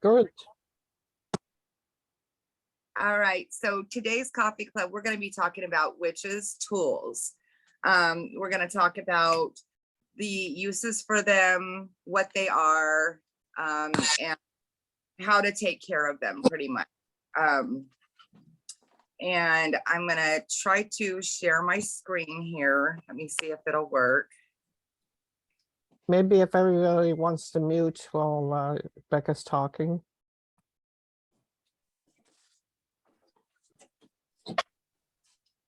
Good. All right, so today's coffee club, we're going to be talking about witches' tools. We're going to talk about the uses for them, what they are, and how to take care of them pretty much. And I'm going to try to share my screen here. Let me see if it'll work. Maybe if everybody wants to mute while Becca's talking.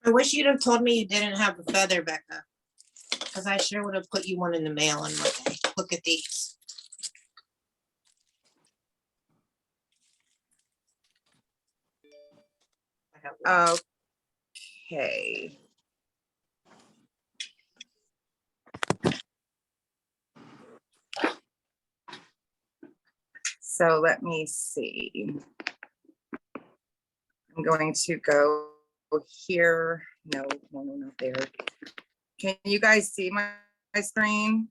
I wish you'd have told me you didn't have a feather, Becca, because I sure would have put you one in the mail on Monday. Look at these. Okay. So let me see. I'm going to go here. No, not there. Can you guys see my screen?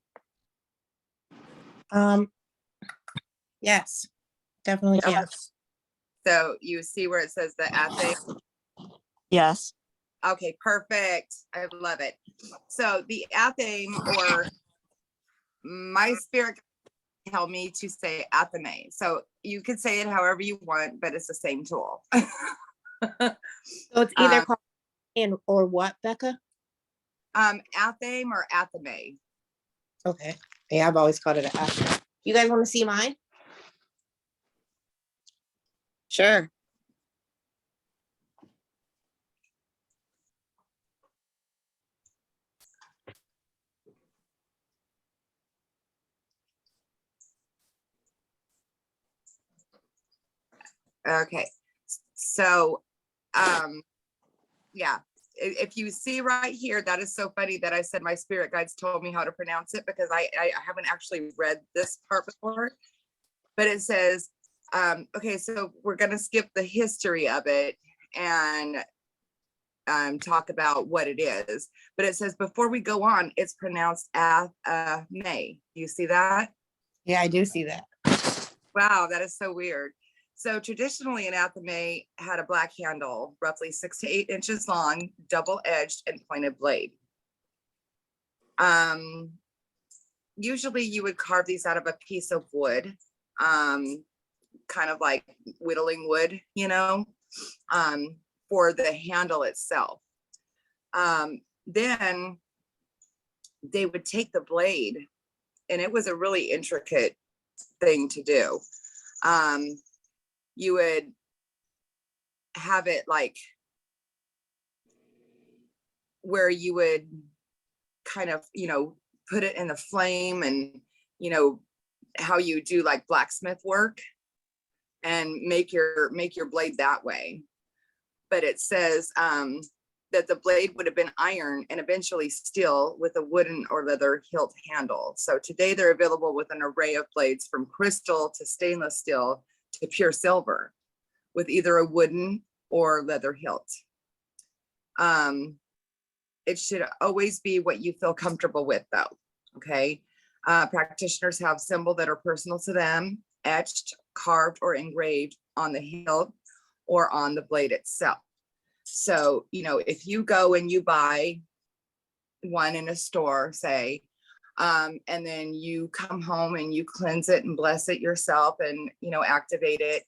Yes, definitely can. Yes. So you see where it says the athe? Yes. Okay, perfect. I love it. So the athame, or my spirit tell me to say athame. So you could say it however you want, but it's the same tool. So it's either called or what, Becca? Athame or athame. Okay. Yeah, I've always called it an athame. You guys want to see mine? Sure. Okay, so yeah, if you see right here, that is so funny that I said my spirit guides told me how to pronounce it, because I haven't actually read this part before, but it says, okay, so we're going to skip the history of it and talk about what it is, but it says before we go on, it's pronounced athame. Do you see that? Yeah, I do see that. Wow, that is so weird. So traditionally, an athame had a black handle, roughly 6 to 8 inches long, double-edged and pointed blade. Usually you would carve these out of a piece of wood, kind of like whittling wood, you know, for the handle itself. Then they would take the blade, and it was a really intricate thing to do. You would have it like where you would kind of, you know, put it in the flame, and, you know, how you do like blacksmith work and make your blade that way. But it says that the blade would have been iron and eventually steel with a wooden or leather hilt handle. So today they're available with an array of blades from crystal to stainless steel to pure silver, with either a wooden or leather hilt. It should always be what you feel comfortable with, though, okay? Practitioners have symbols that are personal to them, etched, carved, or engraved on the hilt or on the blade itself. So, you know, if you go and you buy one in a store, say, and then you come home and you cleanse it and bless it yourself and, you know, activate it,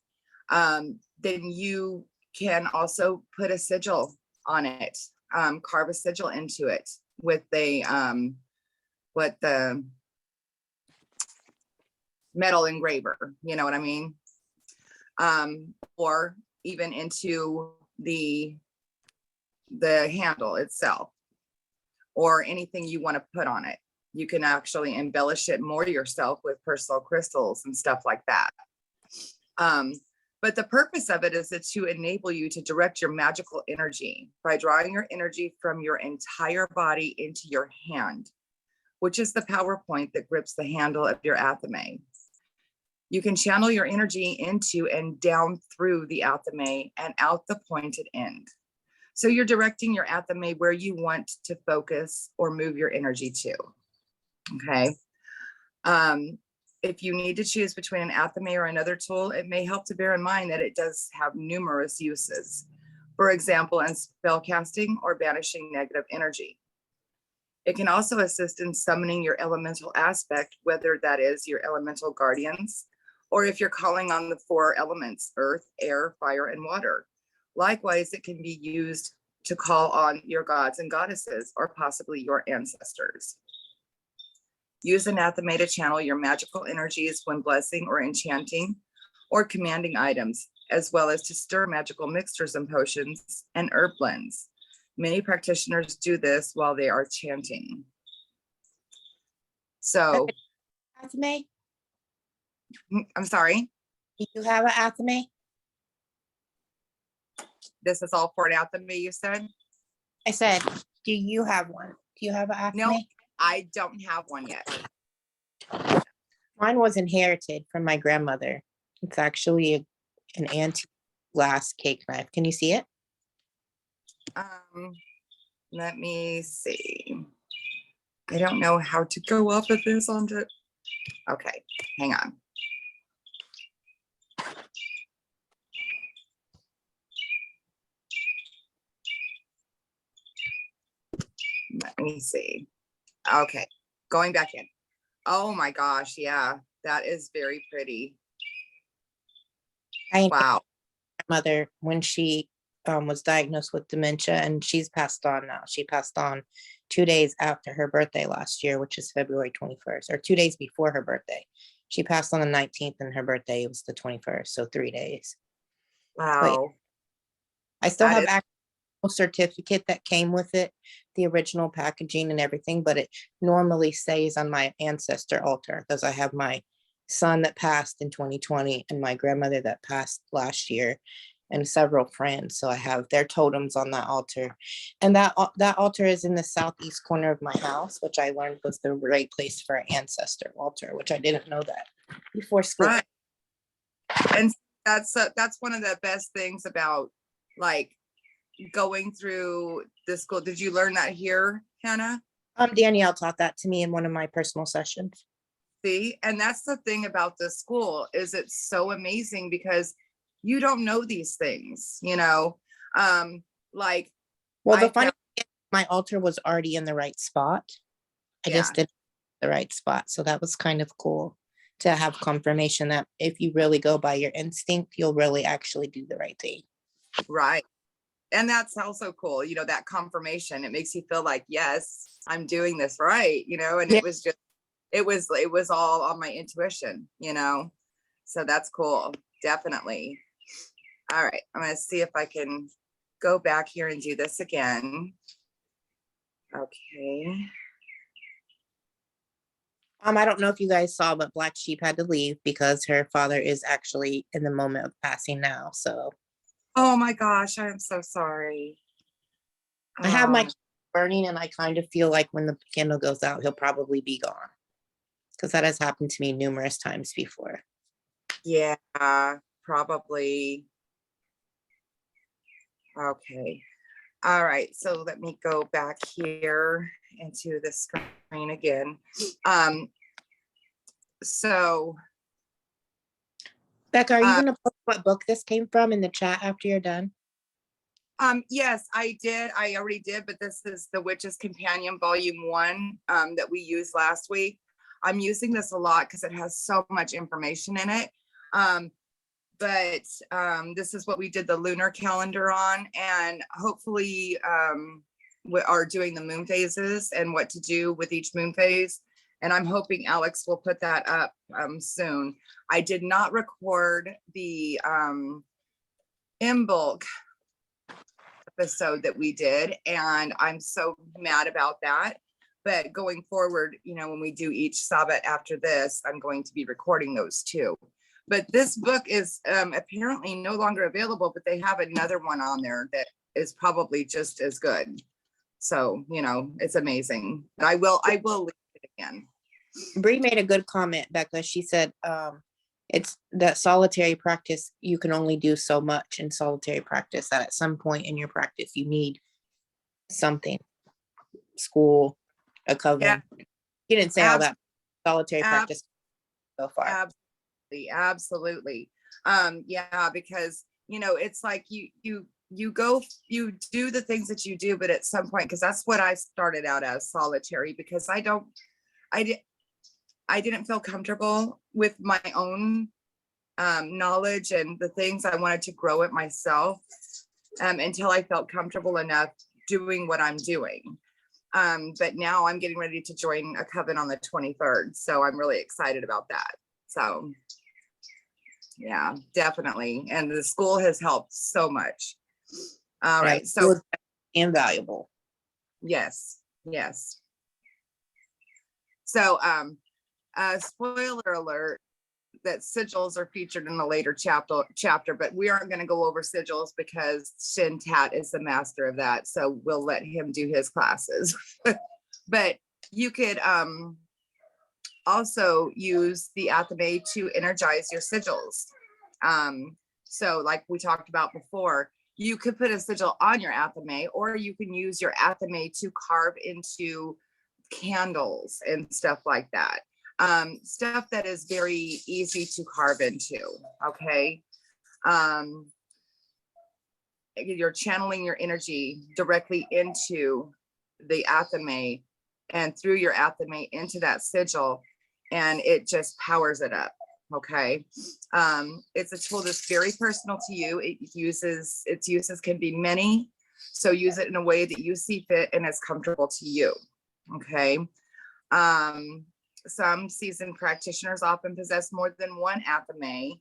then you can also put a sigil on it, carve a sigil into it with the metal engraver, you know what I mean? Or even into the handle itself, or anything you want to put on it. You can actually embellish it more yourself with personal crystals and stuff like that. But the purpose of it is to enable you to direct your magical energy by drawing your energy from your entire body into your hand, which is the power point that grips the handle of your athame. You can channel your energy into and down through the athame and out the pointed end. So you're directing your athame where you want to focus or move your energy to, okay? if you need to choose between an athame or another tool, it may help to bear in mind that it does have numerous uses. For example, in spell casting or banishing negative energy. It can also assist in summoning your elemental aspect, whether that is your elemental guardians, or if you're calling on the 4 elements, earth, air, fire, and water. Likewise, it can be used to call on your gods and goddesses, or possibly your ancestors. Use anathema to channel your magical energies when blessing or enchanting or commanding items, as well as to stir magical mixtures and potions and herb blends. Many practitioners do this while they are chanting. So, Athame, I'm sorry, do you have an athame? this is all for anathema, you said? I said, do you have one? Do you have an athame? No, I don't have one yet. Mine was inherited from my grandmother. It's actually an antique glass cake knife. Can you see it? Let me see. I don't know how to go up with this onto. Okay, hang on. Let me see. Okay, going back in. Oh my gosh, yeah, that is very pretty. I Wow. mother when she was diagnosed with dementia, and she's passed on now. She passed on 2 days after her birthday last year, which is February 21st, or 2 days before her birthday. She passed on the 19th, and her birthday was the 21st, so 3 days. Wow. I still That have is- actual certificate that came with it, the original packaging and everything, but it normally stays on my ancestor altar because I have my son that passed in 2020 and my grandmother that passed last year and several friends. So I have their totems on that altar. And that altar is in the southeast corner of my house, which I learned was the right place for an ancestor altar, which I didn't know that before school. Right. And that's one of the best things about like going through this school. Did you learn that here, Hannah? Danielle taught that to me in one of my personal sessions. See, and that's the thing about this school is it's so amazing because you don't know these things, you know. Like, Well, the I funny found- thing is my altar was already in the right spot. I Yeah. just didn't the right spot. So that was kind of cool to have confirmation that if you really go by your instinct, you'll really actually do the right thing. right. And that's also cool, you know, that confirmation. It makes you feel like, yes, I'm doing this right, you know, and Yeah. it was just it was all on my intuition, you know. So that's cool. Definitely. All right. I'm gonna see if I can go back here and do this again. Okay. I don't know if you guys saw, but Black Sheep had to leave because her father is actually in the moment of passing now. So Oh my gosh, I am so sorry. I have my Oh, burning, and I kind of feel like when the candle goes out, he'll probably be gone. Because that has happened to me numerous times before. yeah, probably. Okay. All right, so let me go back here into the screen again. So Becca, are you Uh, gonna post what book this came from in the chat after you're done? yes, I did. I already did, but this is the Witch's Companion Volume 1 that we used last week. I'm using this a lot because it has so much information in it. But this is what we did the lunar calendar on, and hopefully we are doing the moon phases and what to do with each moon phase. And I'm hoping Alex will put that up soon. I did not record the in bulk episode that we did, and I'm so mad about that. But going forward, you know, when we do each Sabbath after this, I'm going to be recording those too. But this book is apparently no longer available, but they have another one on there that is probably just as good. So, you know, it's amazing. I will link it again. Bree made a good comment, Becca. She said it's that solitary practice, you can only do so much in solitary practice, that at some point in your practice you need something, school, a coven. Yeah. He didn't say all that solitary Ab- practice. so far. Absolutely, absolutely. Yeah, because it's like you go, you do the things that you do, but at some point, because that's what I started out as, solitary, because I didn't feel comfortable with my own knowledge and the things I wanted to grow it myself until I felt comfortable enough doing what I'm doing. But now I'm getting ready to join a coven on the 23rd. So I'm really excited about that. So yeah, definitely. And the school has helped so much. All right. So invaluable. yes, yes. So spoiler alert, that sigils are featured in a later chapter, but we aren't going to go over sigils because Shin Tat is the master of that. So we'll let him do his classes. But you could also use the athame to energize your sigils. So like we talked about before, you could put a sigil on your athame, or you can use your athame to carve into candles and stuff like that. Stuff that is very easy to carve into. Okay. You're channeling your energy directly into the athame and through your athame into that sigil, and it just powers it up. Okay. It's a tool that's very personal to you. Its uses can be many. So use it in a way that you see fit and is comfortable to you. Okay. Some seasoned practitioners often possess more than one athame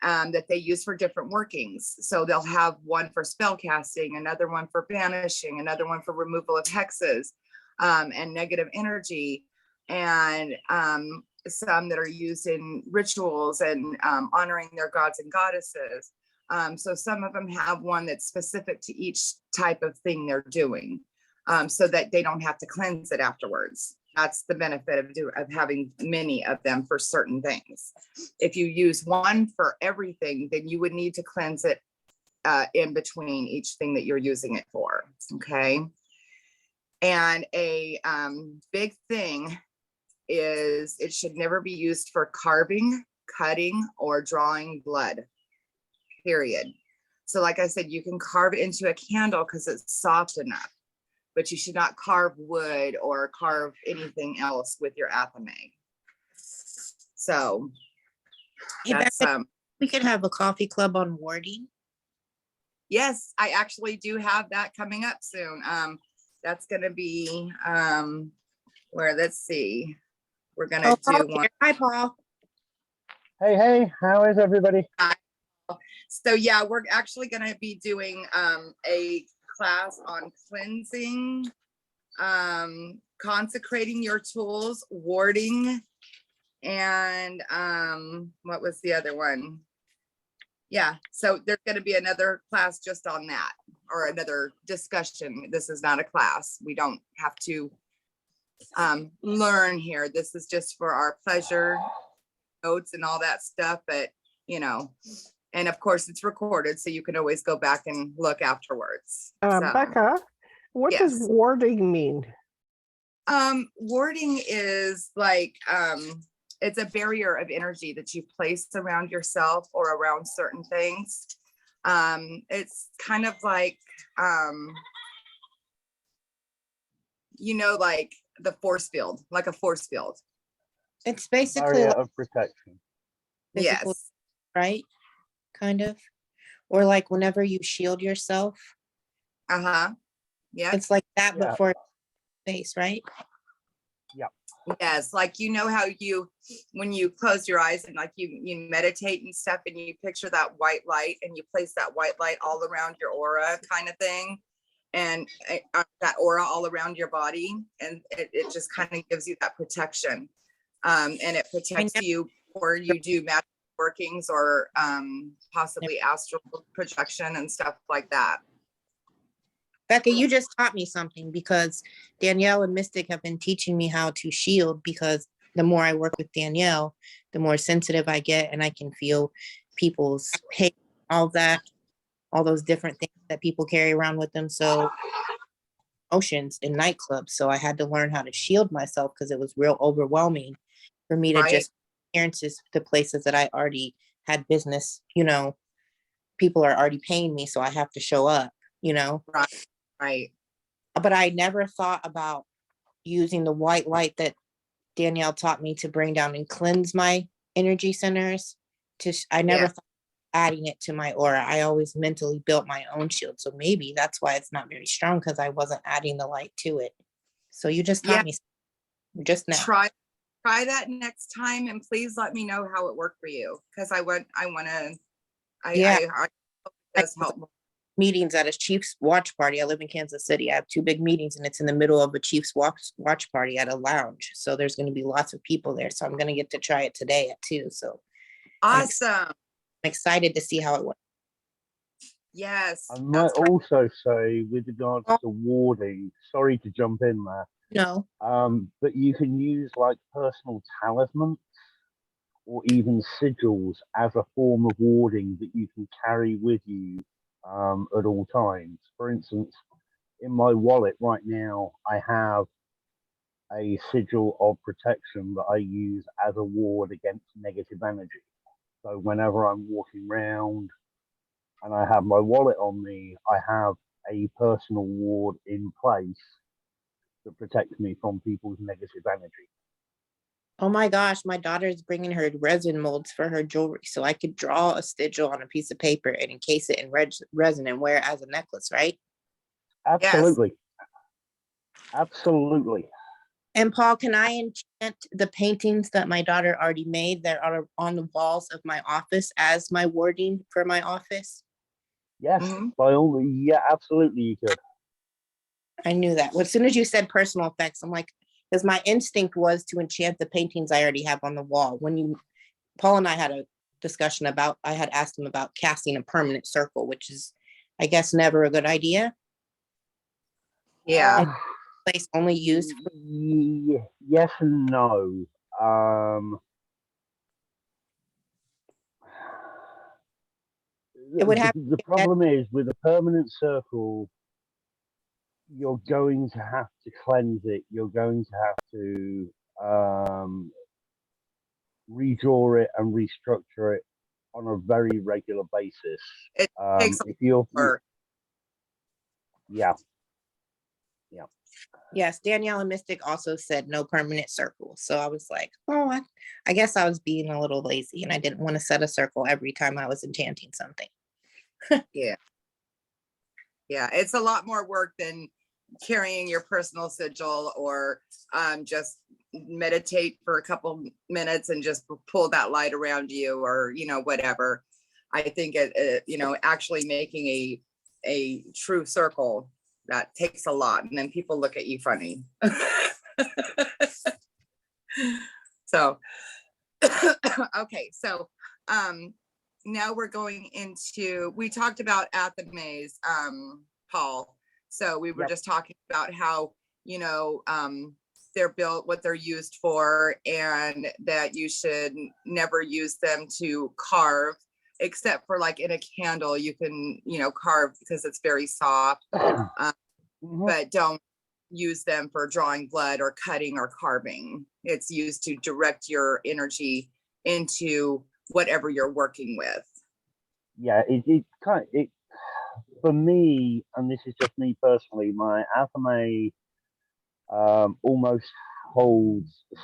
that they use for different workings. So they'll have one for spell casting, another one for banishing, another one for removal of hexes and negative energy, and some that are used in rituals and honoring their gods and goddesses. So some of them have one that's specific to each type of thing they're doing, so that they don't have to cleanse it afterwards. That's the benefit of having many of them for certain things. If you use one for everything, then you would need to cleanse it in between each thing that you're using it for. Okay. And a big thing is it should never be used for carving, cutting, or drawing blood, period. So like I said, you can carve it into a candle because it's soft enough, but you should not carve wood or carve anything else with your athame. So that's we could have a coffee club on warding. Yes, I actually do have that coming up soon. That's gonna be where, let's see, we're gonna do one. Hi, Paul. Hey, how is everybody? So yeah, we're actually gonna be doing a class on cleansing, consecrating your tools, warding, and what was the other one? Yeah, so there's going to be another class just on that, or another discussion. This is not a class. We don't have to learn here. This is just for our pleasure, notes and all that stuff, but and of course it's recorded, so you can always go back and look afterwards. Becca, what does warding mean? Warding is like, it's a barrier of energy that you place around yourself or around certain things. It's kind of like, like the force field, like a force field. It's basically area of protection. Yes. Right? Kind of. Or like whenever you shield yourself. Yeah. It's like that, but for space, right? Yeah. Yes, like how when you close your eyes and like you meditate and stuff, and you picture that white light and you place that white light all around your aura kind of thing, and that aura all around your body, and it just kind of gives you that protection, and it protects you before you do magic workings or possibly astral projection and stuff like that. Becca, you just taught me something, because Danielle and Mystic have been teaching me how to shield, because the more I work with Danielle, the more sensitive I get, and I can feel people's pain, all that, all those different things that people carry around with them. So emotions in nightclubs. So I had to learn how to shield myself, because it was real overwhelming for me to just appearances to places that I already had business, people are already paying me, so I have to show up, Right. but I never thought about using the white light that Danielle taught me to bring down and cleanse my energy centers. I never Yeah. thought adding it to my aura. I always mentally built my own shield. So maybe that's why it's not very strong, because I wasn't adding the light to it. So you just taught me just now. Try that next time, and please let me know how it worked for you, because I hope it does help. Meetings at a Chiefs watch party. I live in Kansas City. I have 2 big meetings, and it's in the middle of a Chiefs watch party at a lounge. So there's going to be lots of people there. So I'm going to get to try it today at 2. So Awesome. I'm excited to see how it went. Yes. I might also say, with regards to warding, sorry to jump in there, No. but you can use like personal talismans or even sigils as a form of warding that you can carry with you at all times. For instance, in my wallet right now, I have a sigil of protection that I use as a ward against negative energy. So whenever I'm walking around and I have my wallet on me, I have a personal ward in place that protects me from people's negative energy. Oh my gosh, my daughter's bringing her resin molds for her jewelry. So I could draw a sigil on a piece of paper and encase it in resin and wear it as a necklace, right? Absolutely. Yes. Absolutely. And Paul, can I enchant the paintings that my daughter already made that are on the walls of my office as my warding for my office? Yes, by all means. Yeah, absolutely you could. I knew that. Well, as soon as you said personal effects, I'm like, because my instinct was to enchant the paintings I already have on the wall. Paul and I had a discussion about, I had asked him about casting a permanent circle, which is, I guess, never a good idea. Yeah. Place only used for yes and no. It would have the problem is with a permanent circle, you're going to have to cleanse it. You're going to have to redraw it and restructure it on a very regular basis. It takes if you're work. Yeah. Yes, Danielle and Mystic also said no permanent circle. So I was like, oh, I guess I was being a little lazy and I didn't want to set a circle every time I was enchanting something. Yeah. Yeah, it's a lot more work than carrying your personal sigil, or just meditate for a couple minutes and just pull that light around you, or whatever. I think actually making a true circle, that takes a lot, and then people look at you funny. So okay, so now we're going into, we talked about at the maze, Paul. So we were just talking about how, they're built, what they're used for, and that you should never use them to carve, except for like in a candle, you can, carve because it's very soft, but don't use them for drawing blood or cutting or carving. It's used to direct your energy into whatever you're working with. Yeah, it for me, and this is just me personally, my Athame almost holds the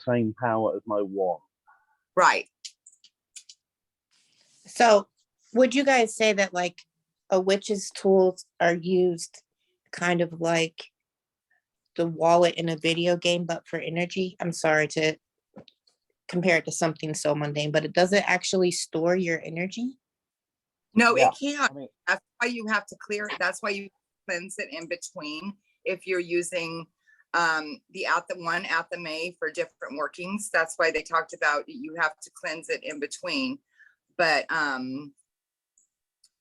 same power as my wand. Right. So would you guys say that like a witch's tools are used kind of like the wallet in a video game, but for energy? I'm sorry to compare it to something so mundane, but it doesn't actually store your energy. No, it can't. That's why you have to clear it. That's why you cleanse it in between. If you're using the Athame for different workings, that's why they talked about you have to cleanse it in between. But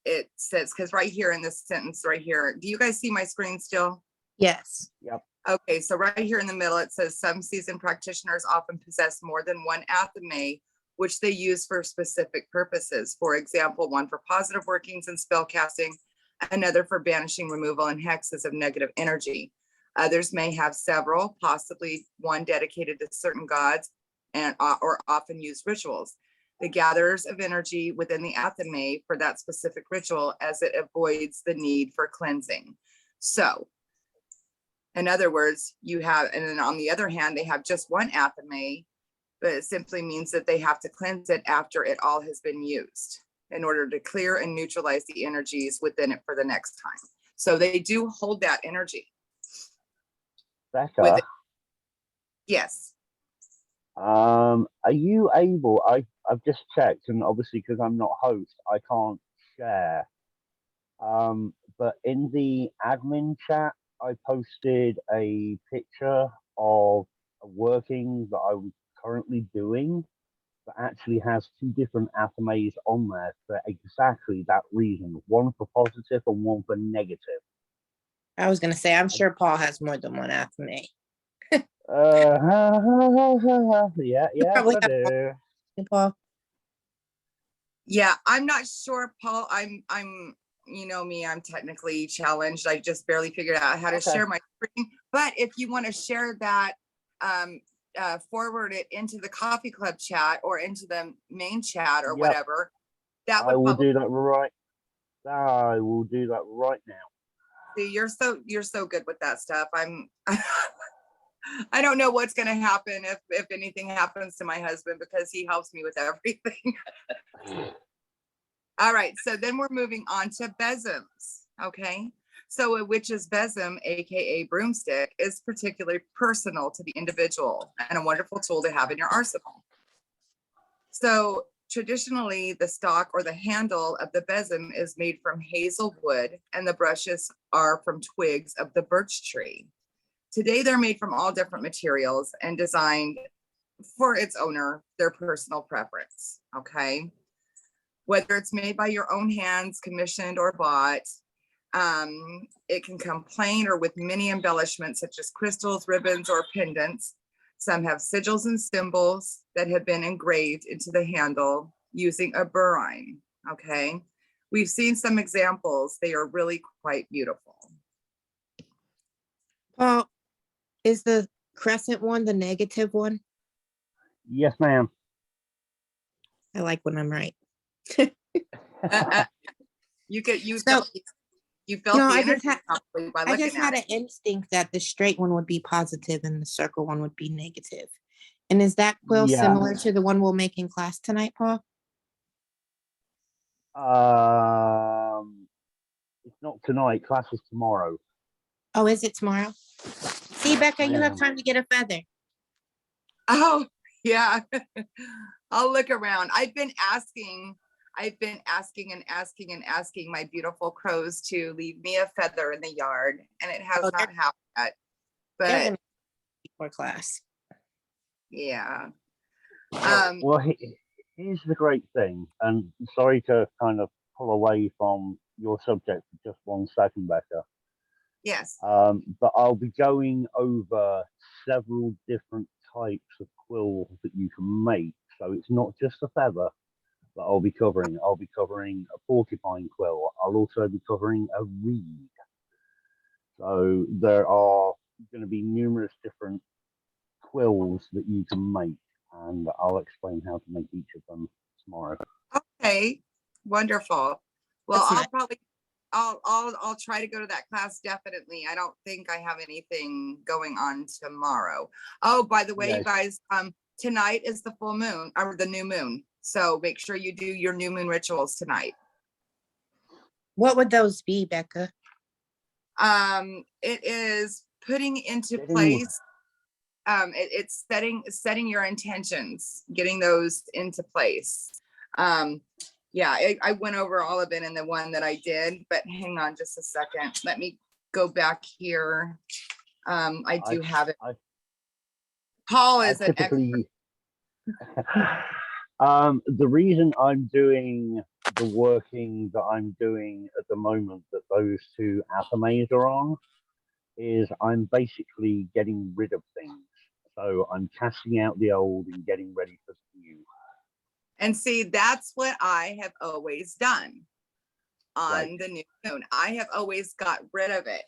it says, because right here in this sentence right here, do you guys see my screen still? Yes. Yep. Okay, so right here in the middle, it says some seasoned practitioners often possess more than one Athame, which they use for specific purposes. For example, one for positive workings and spell casting, another for banishing, removal, and hexes of negative energy. Others may have several, possibly one dedicated to certain gods and or often use rituals. The gatherers of energy within the athame for that specific ritual as it avoids the need for cleansing. So, in other words, you have, and then on the other hand, they have just one athame, but it simply means that they have to cleanse it after it all has been used in order to clear and neutralize the energies within it for the next time. So they do hold that energy. Becca, Yes. are you able? I've just checked, and obviously because I'm not host, I can't share. But in the admin chat, I posted a picture of a working that I'm currently doing that actually has two different athames on there for exactly that reason. One for positive and one for negative. I was gonna say, I'm sure Paul has more than one athame. Yeah, You yes, probably I have do. Paul. Yeah, I'm not sure, Paul. I'm, you know me, I'm technically challenged. I just barely figured out how to Okay. share my screen. But if you want to share that, forward it into the coffee club chat or into the main chat or Yep. whatever, that I would will probably do that right. I will do that right now. see. You're so good with that stuff. I'm. I don't know what's going to happen if anything happens to my husband because he helps me with everything. All right, so then we're moving on to besoms, okay? So a witch's besom, AKA broomstick, is particularly personal to the individual and a wonderful tool to have in your arsenal. So traditionally, the stalk or the handle of the besom is made from hazel wood and the brushes are from twigs of the birch tree. Today, they're made from all different materials and designed for its owner, their personal preference, okay? Whether it's made by your own hands, commissioned or bought, it can come plain or with many embellishments such as crystals, ribbons, or pendants. Some have sigils and symbols that have been engraved into the handle using a burine, okay? We've seen some examples. They are really quite beautiful. Paul, is the crescent one the negative one? Yes, ma'am. I like when I'm right. You could, you So- felt, you felt No, the I just energy had- probably by I looking just at had it. an instinct that the straight one would be positive and the circle one would be negative. And is that quill Yeah. similar to the one we'll make in class tonight, Paul? It's not tonight. Class is tomorrow. Oh, is it tomorrow? See, Becca, you have Yeah. time to get a feather. Oh, yeah. I'll look around. I've been asking and asking my beautiful crows to leave me a feather in the yard, and it has Oh, not happened yet. They're But gonna be before class. yeah. Well, here's the great thing, and sorry to kind of pull away from your subject for just 1 second, Becca. Yes. But I'll be going over several different types of quills that you can make. So it's not just a feather that I'll be covering. I'll be covering a porcupine quill. I'll also be covering a reed. So there are going to be numerous different quills that you can make, and I'll explain how to make each of them tomorrow. Okay. Wonderful. Well, That's I'll nice. probably I'll try to go to that class definitely. I don't think I have anything going on tomorrow. Oh, by the way, Yes. you guys, tonight is the full moon or the new moon. So make sure you do your new moon rituals tonight. What would those be, Becca? It is putting into Getting- place, it's setting your intentions, getting those into place. Yeah, I went over all of it in the one that I did, but hang on just a second. Let me go back here. I do have it. Paul I is an expert. typically, the reason I'm doing the working that I'm doing at the moment that those two athames are on is I'm basically getting rid of things. So I'm casting out the old and getting ready for the new. And see, that's what I have always done on Right. the new moon. I have always got rid of it.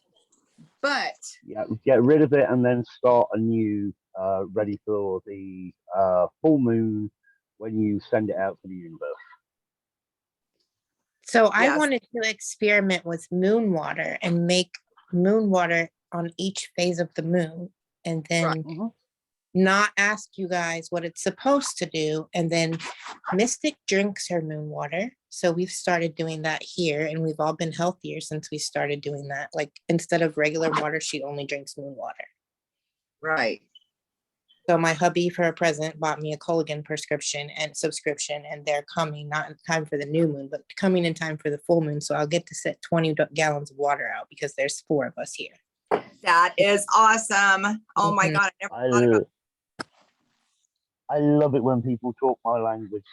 But Yeah, get rid of it and then start anew, ready for the full moon when you send it out to the universe. So I Yes. wanted to experiment with moon water and make moon water on each phase of the moon, and then Right. not ask you guys what it's supposed to do. And then Mystic drinks her moon water. So we've started doing that here, and we've all been healthier since we started doing that. Like, instead of regular water, she only drinks moon water. Right. So my hubby, for a present, bought me a Colligan prescription and subscription, and they're coming not in time for the new moon, but coming in time for the full moon. So I'll get to set 20 gallons of water out because there's 4 of us here. That is awesome. Oh my Mhm. God. I never thought about I love it when people talk my language.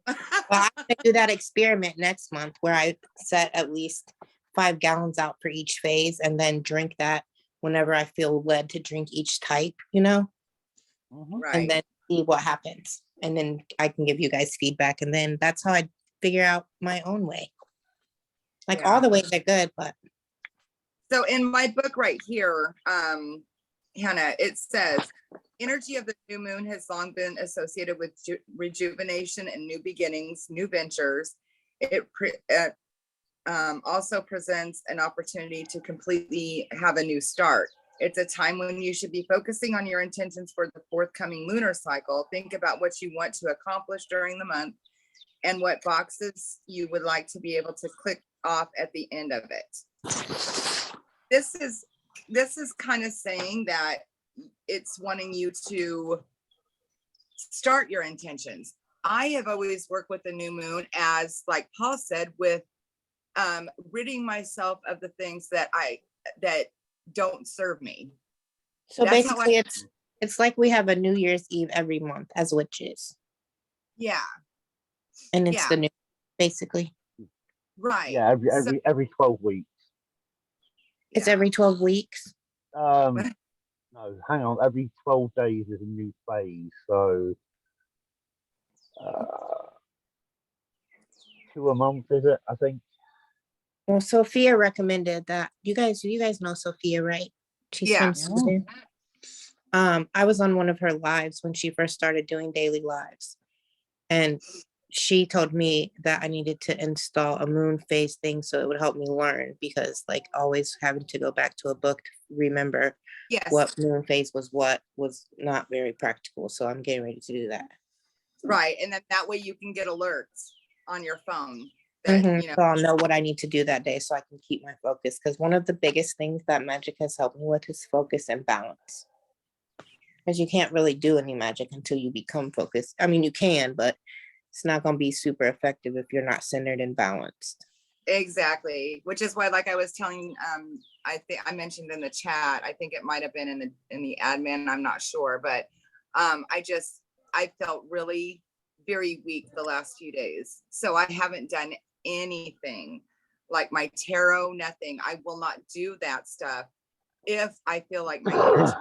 Well, I'm gonna do that experiment next month where I set at least 5 gallons out for each phase, and then drink that whenever I feel led to drink each type, you know, and Right. then see what happens. And then I can give you guys feedback. And then that's how I figure out my own way. Like, Yeah. all the ways are good, but So in my book right here, Hannah, it says, energy of the new moon has long been associated with rejuvenation and new beginnings, new ventures. It also presents an opportunity to completely have a new start. It's a time when you should be focusing on your intentions for the forthcoming lunar cycle. Think about what you want to accomplish during the month and what boxes you would like to be able to click off at the end of it. This is kind of saying that it's wanting you to start your intentions. I have always worked with the new moon as, like Paul said, with ridding myself of the things that don't serve me. so That's how basically it's like we have a New Year's Eve every month as witches. Yeah. And it's Yeah. the new, basically. Right. Yeah, So- every 12 weeks. It's yeah. every 12 weeks. No, hang on. Every 12 days is a new phase. So 2 a month, is it? I think. Well, Sophia recommended that. You guys know Sophia, right? She's Yeah. from Sweden. I was on one of her lives when she first started doing daily lives. And she told me that I needed to install a moon phase thing so it would help me learn, because like always having to go back to a book to remember Yes. what moon phase was not very practical. So I'm getting ready to do that. Right. And then that way you can get alerts on your phone. That, Mhm. you know, So I'll know what I need to do that day so I can keep my focus. Because one of the biggest things that magic has helped me with is focus and balance. Because you can't really do any magic until you become focused. I mean, you can, but it's not going to be super effective if you're not centered and balanced. exactly. Which is why, like I was telling, I think I mentioned in the chat, I think it might have been in the admin, I'm not sure, but I felt really very weak the last few days. So I haven't done anything like my tarot, nothing. I will not do that stuff if I feel like my energy is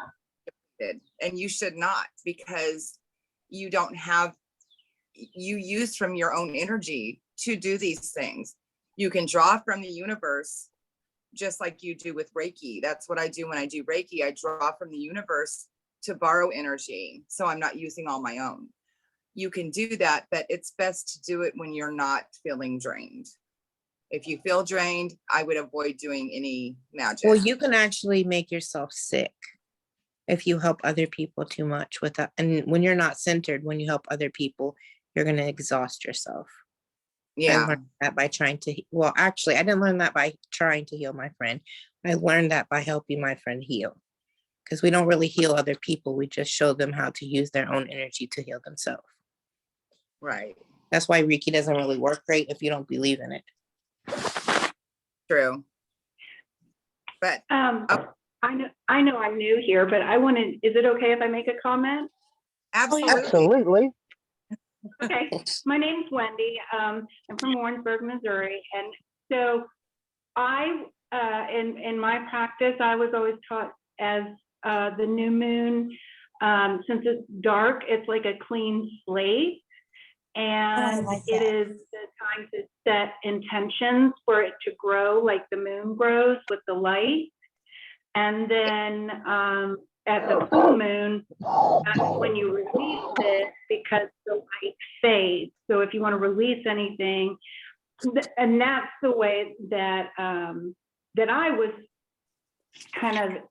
depleted. And you should not, because you don't have, you use from your own energy to do these things. You can draw from the universe just like you do with Reiki. That's what I do when I do Reiki. I draw from the universe to borrow energy, so I'm not using all my own. You can do that, but it's best to do it when you're not feeling drained. If you feel drained, I would avoid doing any magic. Well, you can actually make yourself sick if you help other people too much with that. And when you're not centered, when you help other people, you're going to exhaust yourself. I Yeah. learned that by trying to, well, actually, I didn't learn that by trying to heal my friend. I learned that by helping my friend heal. Because we don't really heal other people. We just show them how to use their own energy to heal themselves. Right. That's why Reiki doesn't really work great if you don't believe in it. True. But I know I'm new here, but I wanted, is it okay if I make a comment? absolutely. Absolutely. Okay, my name's Wendy. I'm from Warrensburg, Missouri. And so I, in my practice, I was always taught as the new moon, since it's dark, it's like a clean slate. And it is the time to set intentions for it to grow like the moon grows with the light. And then at the full moon, that's when you release it because the light fades. So if you want to release anything, and that's the way that that I was kind of,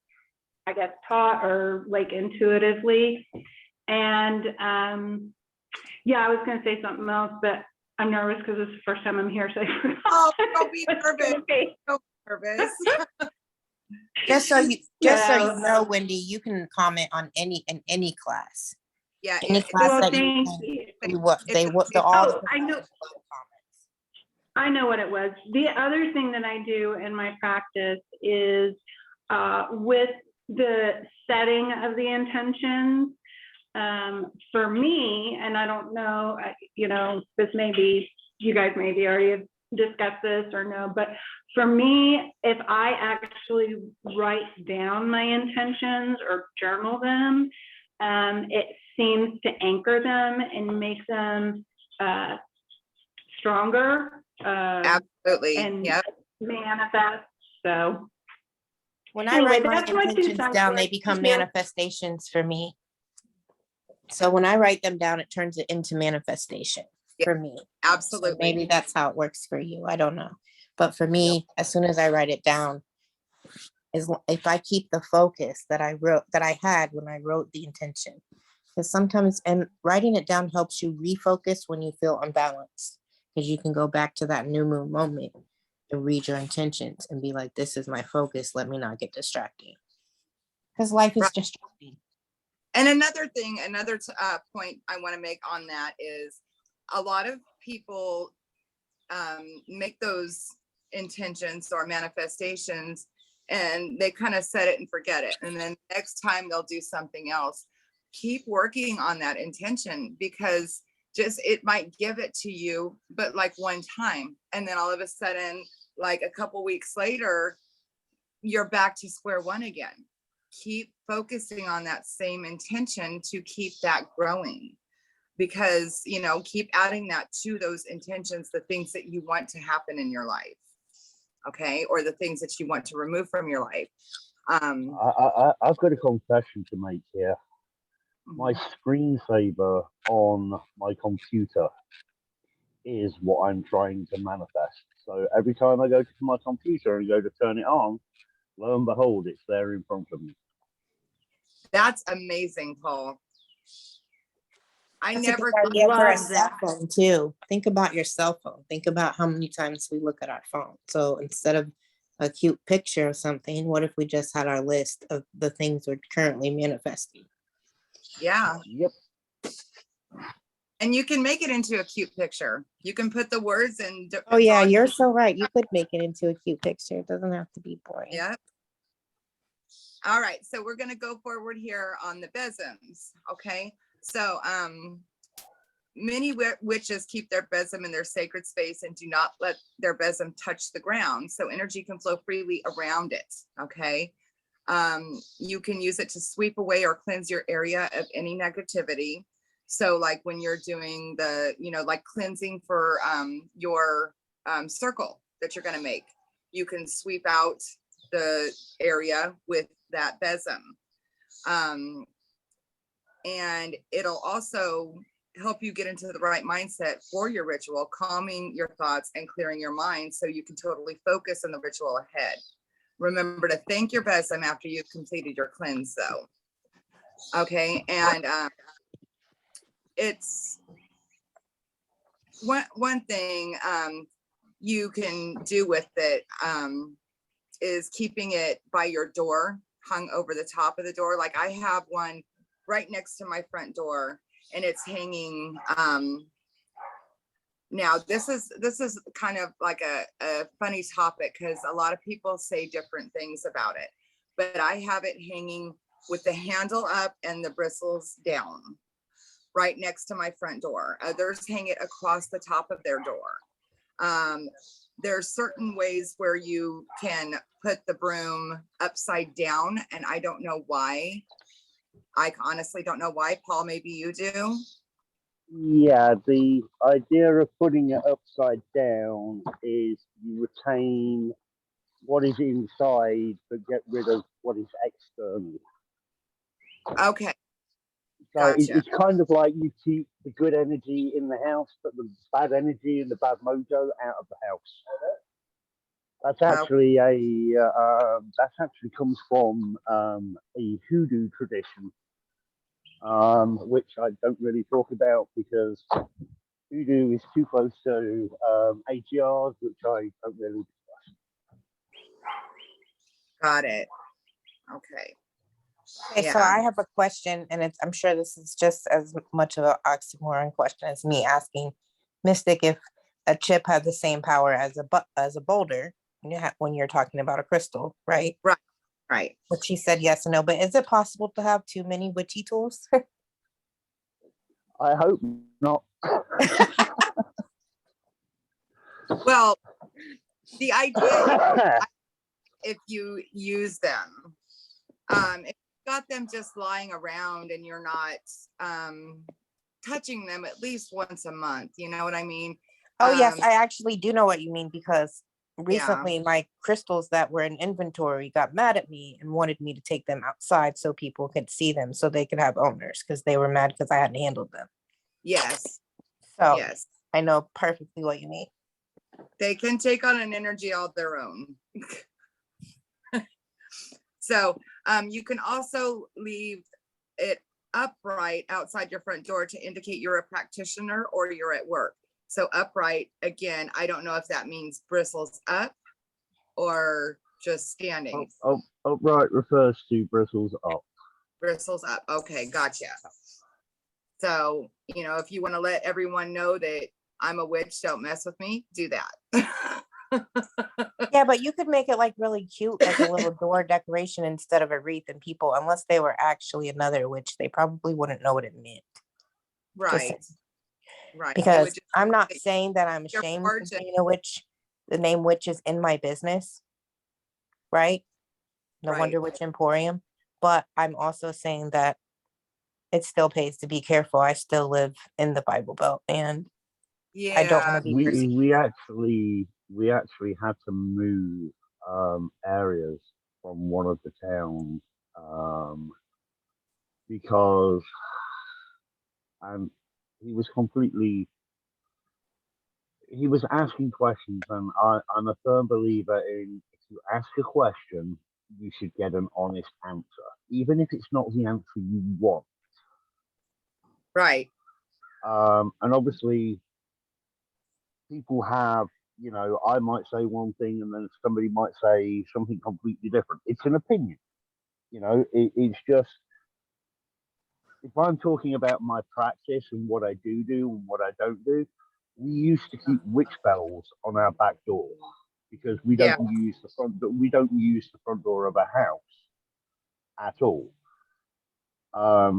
I guess, taught or like intuitively. And yeah, I was going to say something else, but I'm nervous because it's the first time I'm here, so I forgot. Oh, don't be what it's nervous. gonna be. Don't be nervous. Just so you So, know, Wendy, you can comment on in any class. Yeah. Any class well, that you thank can. you. All Oh, I know. I know what it was. The other thing that I do in my practice is with the setting of the intentions. For me, and I don't know, you know, this may be, you guys maybe already have discussed this or no, but for me, if I actually write down my intentions or journal them, it seems to anchor them and make them stronger. Absolutely. And Yep. manifest. So When I anyway, write my that's what two intentions sounds down, they like. become Thank you. manifestations for me. So when I write them down, it turns it into manifestation for me. So Absolutely. maybe that's how it works for you. I don't know. But for me, as soon as I write it down, if I keep the focus that I had when I wrote the intention, because sometimes, and writing it down helps you refocus when you feel unbalanced, because you can go back to that new moon moment and read your intentions and be like, this is my focus. Let me not get distracted. Because life is Right. distracting. And another thing, another point I want to make on that is a lot of people make those intentions or manifestations and they kind of set it and forget it. And then next time they'll do something else. Keep working on that intention, because just it might give it to you, but like one time. And then all of a sudden, like a couple weeks later, you're back to square one again. Keep focusing on that same intention to keep that growing, because, you know, keep adding that to those intentions, the things that you want to happen in your life. Okay. Or the things that you want to remove from your life. I've got a confession to make here. My screensaver on my computer is what I'm trying to manifest. So every time I go to my computer and go to turn it on, lo and behold, it's there in front of me. That's amazing, Paul. I That's a never good idea for a love cell that. phone too. Think about your cell phone. Think about how many times we look at our phone. So instead of a cute picture of something, what if we just had our list of the things we're currently manifesting? Yeah. Yep. And you can make it into a cute picture. You can put the words in. Oh yeah, you're so right. You could make it into a cute picture. It doesn't have to be boring. Yep. All right. So we're going to go forward here on the besoms. Okay. So many witches keep their besom in their sacred space and do not let their besom touch the ground, so energy can flow freely around it. Okay. You can use it to sweep away or cleanse your area of any negativity. So like when you're doing the, you know, like cleansing for your circle that you're going to make, you can sweep out the area with that besom. And it'll also help you get into the right mindset for your ritual, calming your thoughts and clearing your mind so you can totally focus on the ritual ahead. Remember to thank your besom after you've completed your cleanse though. Okay. And it's one thing you can do with it is keeping it by your door, hung over the top of the door. Like I have one right next to my front door, and it's hanging. Now this is kind of like a funny topic because a lot of people say different things about it, but I have it hanging with the handle up and the bristles down right next to my front door. Others hang it across the top of their door. There's certain ways where you can put the broom upside down, and I don't know why. I honestly don't know why. Paul, maybe you do. Yeah, the idea of putting it upside down is you retain what is inside, but get rid of what is external. Okay, So gotcha. it's kind of like you keep the good energy in the house, but the bad energy and the bad mojo out of the house. That's actually that actually comes from a hoodoo tradition, which I don't really talk about because hoodoo is too close to ATRs, which I don't really discuss. Got it. Okay. Okay, so Yeah. I have a question, and I'm sure this is just as much of an oxymoron question as me asking Mystic if a chip had the same power as a boulder when you're talking about a crystal, right? Right. Right. But she said yes and no. But is it possible to have too many witchy tools? I hope not. Well, the idea if you use them, if you got them just lying around and you're not touching them at least once a month, you know what I mean? Oh, yes, I actually do know what you mean because Yeah. recently my crystals that were in inventory got mad at me and wanted me to take them outside so people could see them so they could have owners because they were mad because I hadn't handled them. Yes. So Yes. I know perfectly what you mean. They can take on an energy all their own. So you can also leave it upright outside your front door to indicate you're a practitioner or you're at work. So upright, again, I don't know if that means bristles up or just standing. Upright refers to bristles up. Bristles up. Okay, gotcha. So, you know, if you want to let everyone know that I'm a witch, don't mess with me, do that. Yeah, but you could make it like really cute, like a little door decoration instead of a wreath, and people, unless they were actually another witch, they probably wouldn't know what it meant. Right. Right. They Because would just I'm not think saying that I'm you're ashamed of fortunate. being a witch. The name witch is in my business, right? The Right. Wonder Witch Emporium. But I'm also saying that it still pays to be careful. I still live in the Bible Belt and I don't want Yeah. to be perceived. We actually had to move areas from one of the towns because he was asking questions, and I'm a firm believer in if you ask a question, you should get an honest answer, even if it's not the answer you want. Right. And obviously, people have, you know, I might say one thing and then somebody might say something completely different. It's an opinion, you know, it's just, if I'm talking about my practice and what I do and what I don't do, we used to keep witch bells on our back door because we don't use the front door of a house at all.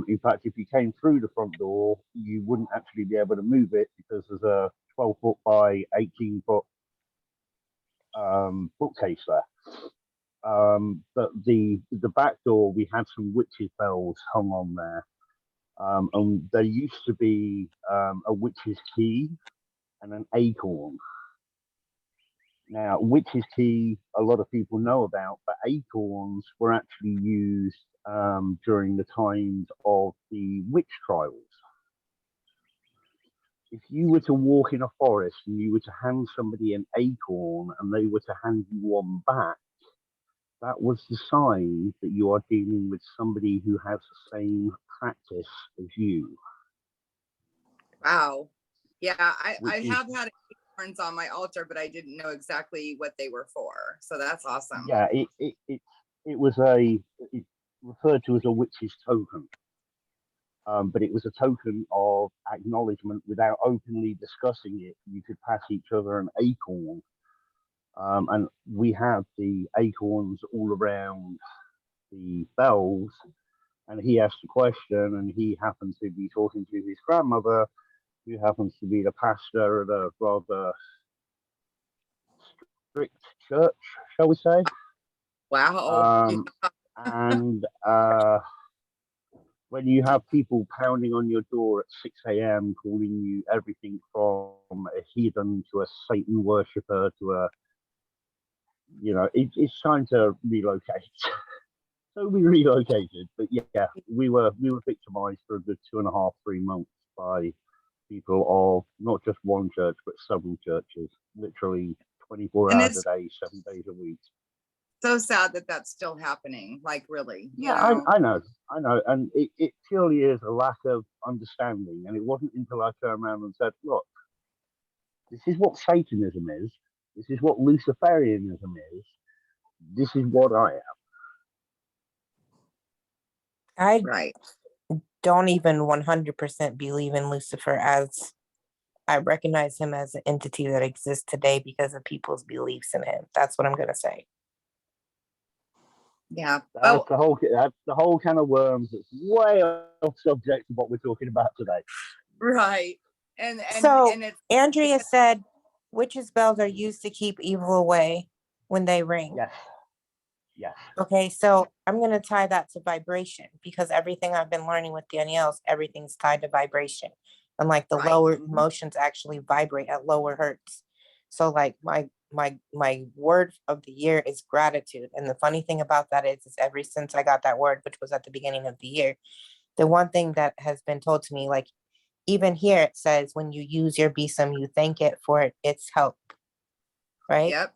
In fact, if you came through the front door, you wouldn't actually be able to move it because there's a 12-foot by 18-foot bookcase there. But the back door, we had some witches' bells hung on there. And there used to be a witch's key and an acorn. Now, witch's key, a lot of people know about, but acorns were actually used during the times of the witch trials. If you were to walk in a forest and you were to hand somebody an acorn and they were to hand you one back, that was the sign that you are dealing with somebody who has the same practice as you. Wow. Yeah, I have had acorns on my altar, but I didn't know exactly what they were for. So that's awesome. Yeah, it was it's referred to as a witch's token. But it was a token of acknowledgement without openly discussing it. You could pass each other an acorn. And we have the acorns all around the bells. And he asked a question, and he happened to be talking to his grandmother, who happens to be the pastor at a rather strict church, shall we say. Wow. And when you have people pounding on your door at 6 a.m. calling you everything from a heathen to a Satan worshiper to a, you know, it's time to relocate. So we relocated, but yeah, we were victimized for a good 2.5, 3 months by people of not just one church but several churches, literally 24 And hours a it's day, 7 days a week. so sad that that's still happening. Like, really, you Yeah, know? I know, and it purely is a lack of understanding. And it wasn't until I turned around and said, "Look, this is what Satanism is. This is what Luciferianism is. This is what I am." I Right. don't even 100% believe in Lucifer, as I recognize him as an entity that exists today because of people's beliefs in him. That's what I'm going to say. Yeah. That's Oh, the whole can of worms. It's way off subject of what we're talking about today. right. And So and it's Andrea said witches' bells are used to keep evil away when they ring. Yes, yes, Okay, so I'm going to tie that to vibration, because everything I've been learning with Danielle's, everything's tied to vibration. And like the right. lower emotions actually vibrate at lower hertz. So like my word of the year is gratitude. And the funny thing about that is ever since I got that word, which was at the beginning of the year, the one thing that has been told to me, like even here it says when you use your besom, you thank it for its help. Right? Yep.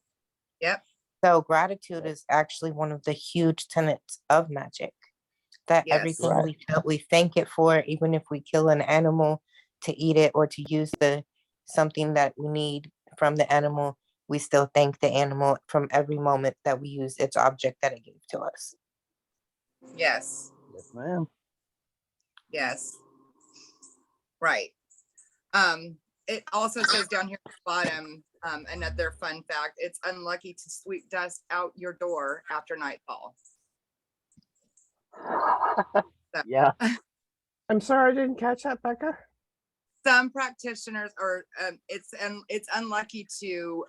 Yep. So gratitude is actually one of the huge tenets of magic. That Yes. everything right. we feel, we thank it for, even if we kill an animal to eat it or to use something that we need from the animal, we still thank the animal from every moment that we use its object that it gave to us. Yes. Yes, ma'am. Yes. Right. It also says down here at the bottom, another fun fact, it's unlucky to sweep dust out your door after nightfall. Yeah, I'm sorry, I didn't catch that, Becca. Some practitioners are, it's unlucky to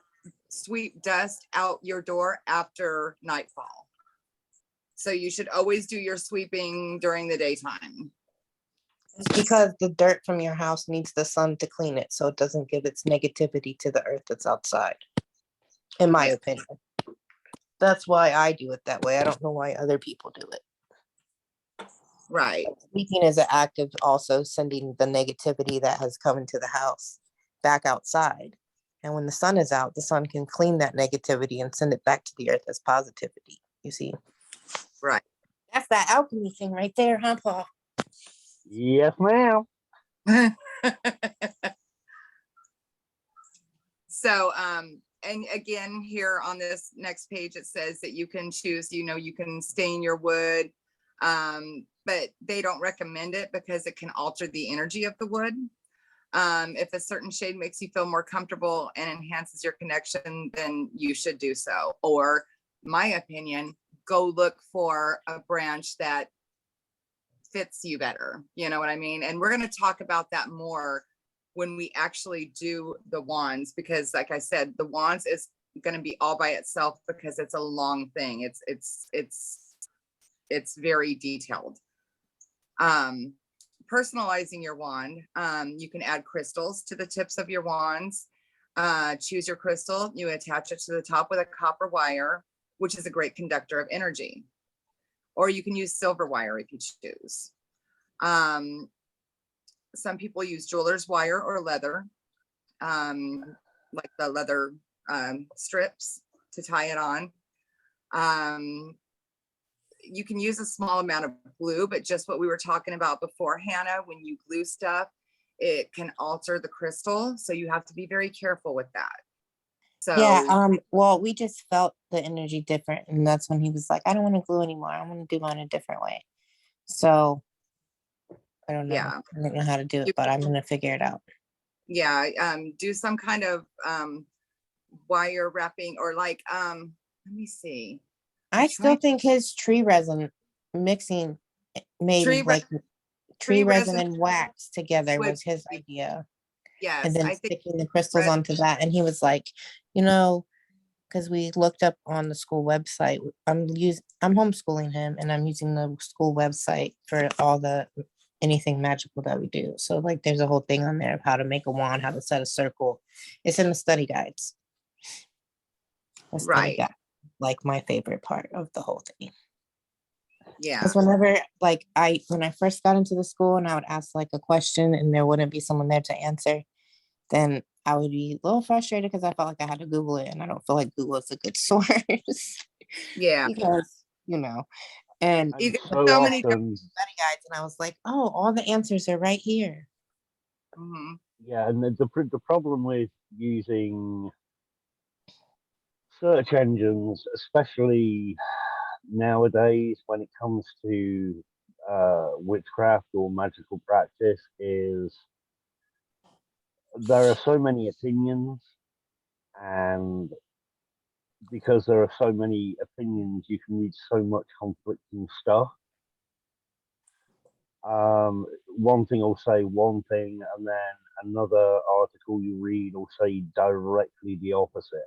sweep dust out your door after nightfall. So you should always do your sweeping during the daytime. It's because the dirt from your house needs the sun to clean it, so it doesn't give its negativity to the earth that's outside, in my Yeah. opinion. That's why I do it that way. I don't know why other people do it. Right. Sweeping is an act of also sending the negativity that has come into the house back outside. And when the sun is out, the sun can clean that negativity and send it back to the earth as positivity. You see? Right. That's that alchemy thing right there, huh, Paul? yes, ma'am. So, and again, here on this next page, it says that you can choose, you can stain your wood, but they don't recommend it because it can alter the energy of the wood. If a certain shade makes you feel more comfortable and enhances your connection, then you should do so. Or, my opinion, go look for a branch that fits you better. You know what I mean? And we're going to talk about that more when we actually do the wands, because like I said, the wands is going to be all by itself because it's a long thing. It's very detailed. Personalizing your wand, you can add crystals to the tips of your wands. Choose your crystal, you attach it to the top with a copper wire, which is a great conductor of energy. Or you can use silver wire if you choose. Some people use jeweler's wire or leather, like the leather strips to tie it on. You can use a small amount of glue, but just what we were talking about before, Hannah, when you glue stuff, it can alter the crystal. So you have to be very careful with that. So yeah, well, we just felt the energy different, and that's when he was like, I don't want to glue anymore. I want to do mine a different way. So I don't know. yeah, I don't know how to do it, but I'm gonna figure it out. yeah, do some kind of wire wrapping, or like let me see. I still think his tree resin mixing, maybe like tree resin and wax together was his idea. Yes, And then I think sticking the crystals onto that. And he was like, because we looked up on the school website. I'm homeschooling him, and I'm using the school website for all anything magical that we do. So like there's a whole thing on there of how to make a wand, how to set a circle. It's in the study guides. Right. Like my favorite part of the whole thing. Yeah, Because whenever, like, when I first got into the school and I would ask like a question and there wouldn't be someone there to answer, then I would be a little frustrated because I felt like I had to Google it, and I don't feel like Google is a good source yeah. because, and You And get so so many different. often, study guides, and I was like, oh, all the answers are right here. Mhm. yeah, and the problem with using search engines, especially nowadays when it comes to witchcraft or magical practice, is there are so many opinions, and because there are so many opinions, you can read so much conflicting stuff. One thing will say one thing, and then another article you read will say directly the opposite.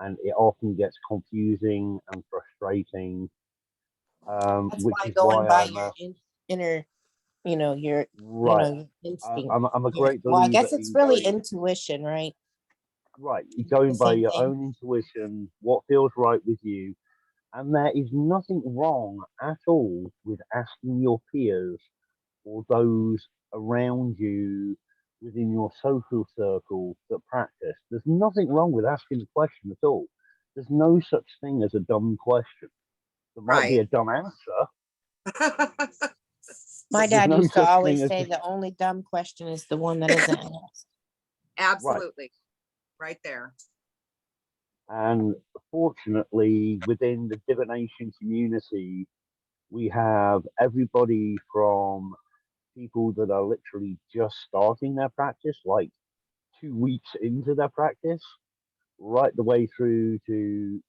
And it often gets confusing and frustrating, That's which why is going why by I'm your a inner, your, right. your instinct. I'm a Yeah. great Well, I believer guess it's in really going intuition, right? right. You're The going by same your thing. own intuition, what feels right with you, and there is nothing wrong at all with asking your peers or those around you within your social circle that practice. There's nothing wrong with asking a question at all. There's no such thing as a dumb question. There might be Right. a dumb answer, My but there's dad no used to such always thing as say the only dumb question is the one that isn't asked. right. Absolutely. Right there. And fortunately, within the divination community, we have everybody from people that are literally just starting their practice, like 2 weeks into their practice, right the way through to,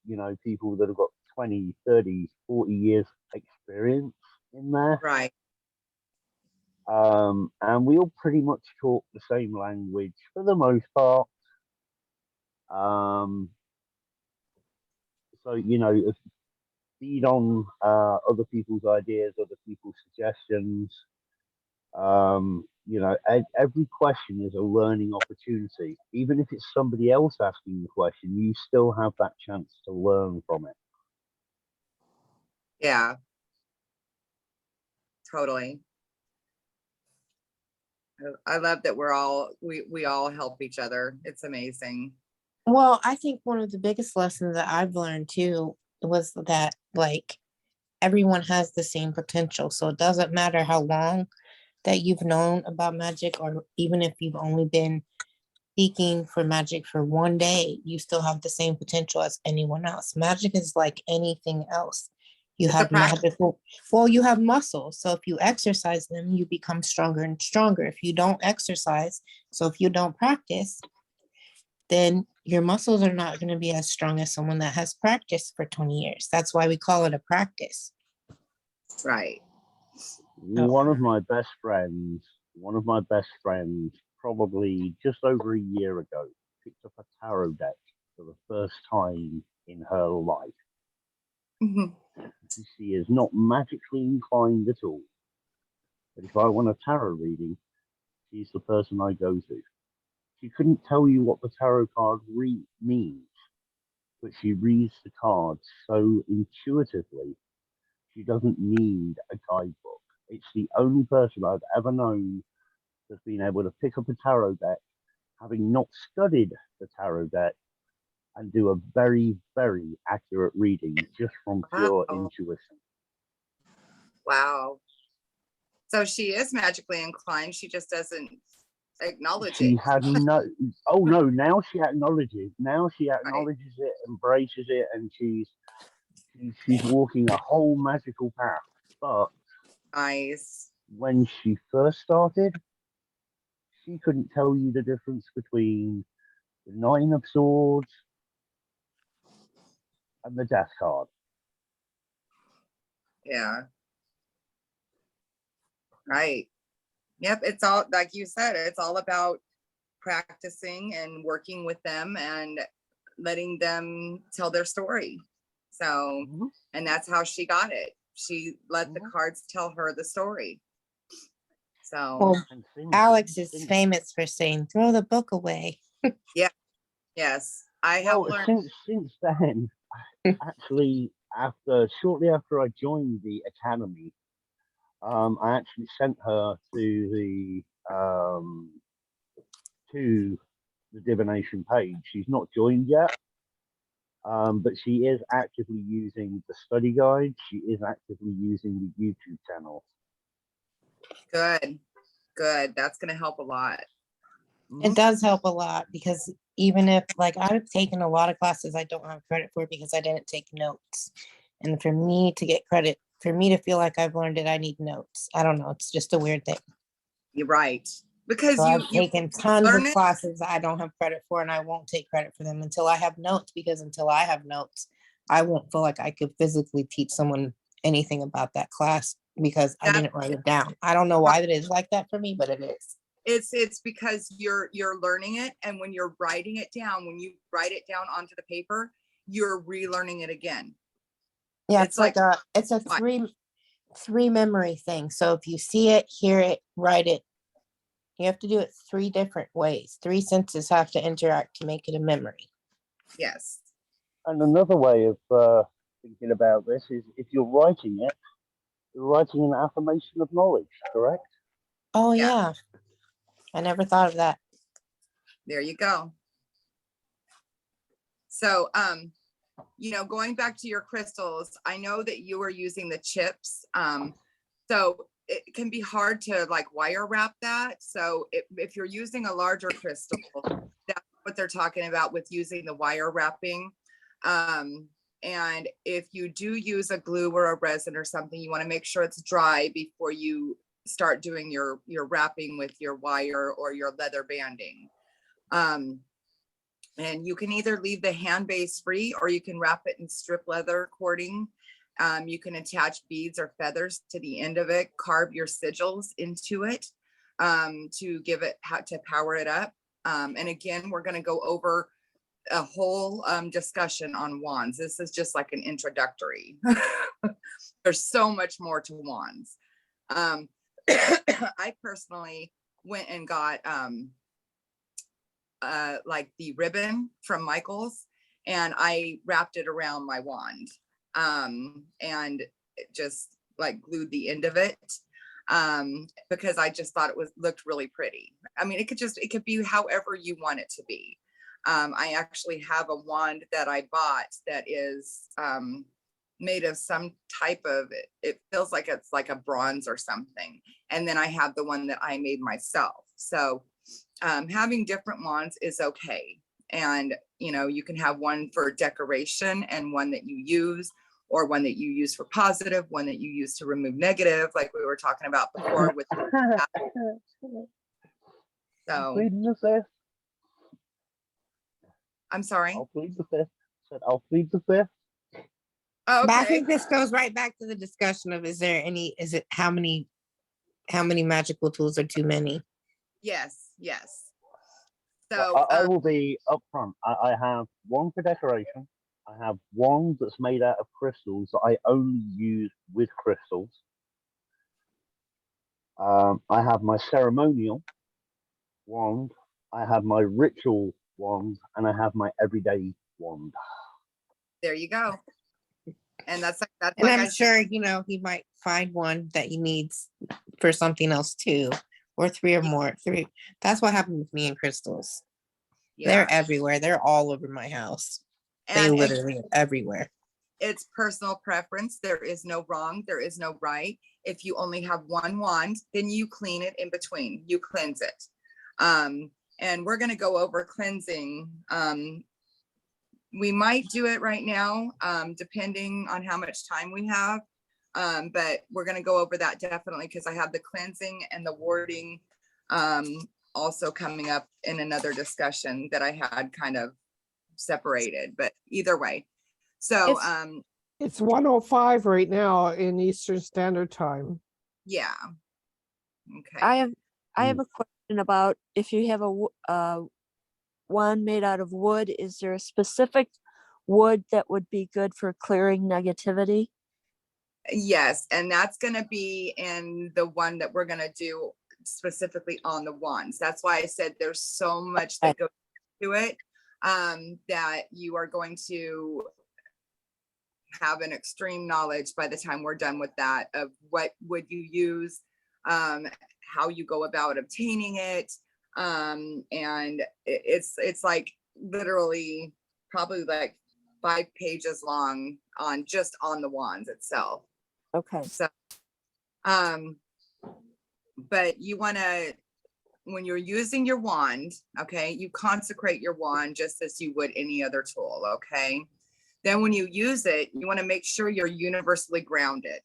people that have got 20, 30, 40 years experience in there. Right. And we all pretty much talk the same language for the most part. Um, so, feed on other people's ideas, other people's suggestions. Every question is a learning opportunity. Even if it's somebody else asking the question, you still have that chance to learn from it. Yeah. Totally. I love that we all help each other. It's amazing. Well, I think one of the biggest lessons that I've learned too was that, like, everyone has the same potential. So it doesn't matter how long that you've known about magic, or even if you've only been seeking for magic for one day, you still have the same potential as anyone else. Magic is like anything else. You It's a have practice. magical, well, you have muscles. So if you exercise them, you become stronger and stronger. If you don't exercise, so if you don't practice, then your muscles are not going to be as strong as someone that has practiced for 20 years. That's why we call it a practice. Right. One of my best friends, probably just over a year ago, picked up a tarot deck for the first time in her life. Mhm. She is not magically inclined at all. But if I want a tarot reading, she's the person I go to. She couldn't tell you what the tarot card means, but she reads the cards so intuitively, she doesn't need a guidebook. It's the only person I've ever known that's been able to pick up a tarot deck, having not studied the tarot deck, and do a very, very accurate reading just from pure Wow. intuition. Wow. So she is magically inclined. She just doesn't acknowledge She it. had no, oh no, now she acknowledges. Now she Right. acknowledges it, embraces it, and she's walking a whole magical path. But Nice. when she first started, she couldn't tell you the difference between the Nine of Swords and the Death card. Yeah. Right. Yep. It's all, like you said, it's all about practicing and working with them and letting them tell their story. So, and that's how she got it. She let the cards tell her the story. So, Well, And Alex is famous for saying, throw the book away. yeah. Yes. I have learned. since then, actually, shortly after I joined the academy, I actually sent her to the divination page. She's not joined yet, but she is actively using the study guide. She is actively using the YouTube channel. Good, good. That's going to help a lot. It does help a lot because even if like I've taken a lot of classes I don't have credit for because I didn't take notes. And for me to get credit, for me to feel like I've learned it, I need notes. I don't know. It's just a weird thing. You're right. Because So I've you taken tons learn of it. classes I don't have credit for, and I won't take credit for them until I have notes, because until I have notes, I won't feel like I could physically teach someone anything about that class because I That- didn't write it down. I don't know why that is like that for me, but it is. It's because you're learning it, and when you're writing it down, when you write it down onto the paper, you're relearning it again. Yeah, It's it's like a Why? three memory thing. So if you see it, hear it, write it, you have to do it 3 different ways. 3 senses have to interact to make it a memory. Yes. And another way of thinking about this is if you're writing it, you're writing an affirmation of knowledge, correct? Oh Yeah. yeah. I never thought of that. There you go. So, going back to your crystals, I know that you were using the chips. So it can be hard to like wire wrap that. So if you're using a larger crystal, that's what they're talking about with using the wire wrapping. And if you do use a glue or a resin or something, you want to make sure it's dry before you start doing your wrapping with your wire or your leather banding. And you can either leave the hand base free or you can wrap it in strip leather cording. You can attach beads or feathers to the end of it, carve your sigils into it to give it to power it up. And again, we're going to go over a whole discussion on wands. This is just like an introductory. There's so much more to wands. I personally went and got like the ribbon from Michael's, and I wrapped it around my wand and just like glued the end of it because I just thought it looked really pretty. I mean, it could be however you want it to be. I actually have a wand that I bought that is made of some type of, it feels like it's like a bronze or something. And then I have the one that I made myself. So having different wands is okay. And, you can have one for decoration and one that you use, or one that you use for positive, one that you use to remove negative, like we were talking about before with so I'm sorry. I'll plead the fifth. I'll plead the fifth. Oh, But I okay. think this goes right back to the discussion of how many magical tools are too many? Yes. So So I will be upfront. I have one for decoration. I have one that's made out of crystals that I only use with crystals. I have my ceremonial wand. I have my ritual wand, and I have my everyday wand. there you go. And that's And like I'm sure, he might find one that he needs for something else too, or 3 or more. 3. That's what happened with me and crystals. yeah. They're everywhere. They're all over my house. They And literally are everywhere. it's personal preference. There is no wrong. There is no right. If you only have one wand, then you clean it in between. You cleanse it. And we're going to go over cleansing. We might do it right now, depending on how much time we have. But we're going to go over that definitely because I have the cleansing and the warding also coming up in another discussion that I had kind of separated. But either way. So It's 1:05 right now in Eastern Standard Time. yeah. Okay. I have a question about if you have a wand made out of wood, is there a specific wood that would be good for clearing negativity? Yes, and that's going to be in the one that we're going to do specifically on the wands. That's why I said there's so much that goes into it that you are going to have an extreme knowledge by the time we're done with that of what would you use, how you go about obtaining it. And it's like literally probably like 5 pages long on just on the wands itself. Okay. So, but you want to, when you're using your wand, okay, you consecrate your wand just as you would any other tool, okay? Then when you use it, you want to make sure you're universally grounded,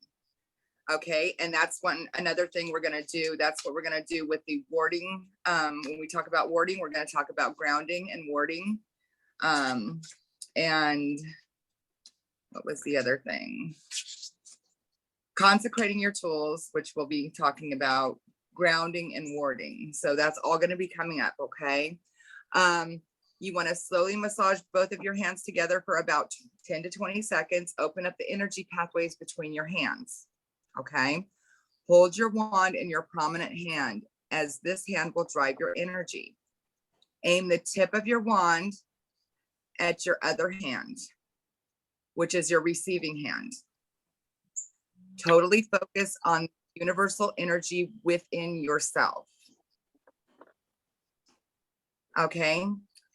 okay? And that's another thing we're going to do. That's what we're going to do with the warding. When we talk about warding, we're going to talk about grounding and warding. And what was the other thing? Consecrating your tools, which we'll be talking about, grounding and warding. So that's all going to be coming up, okay? You want to slowly massage both of your hands together for about 10 to 20 seconds. Open up the energy pathways between your hands, okay? Hold your wand in your prominent hand, as this hand will drive your energy. Aim the tip of your wand at your other hand, which is your receiving hand. Totally focus on universal energy within yourself. Okay.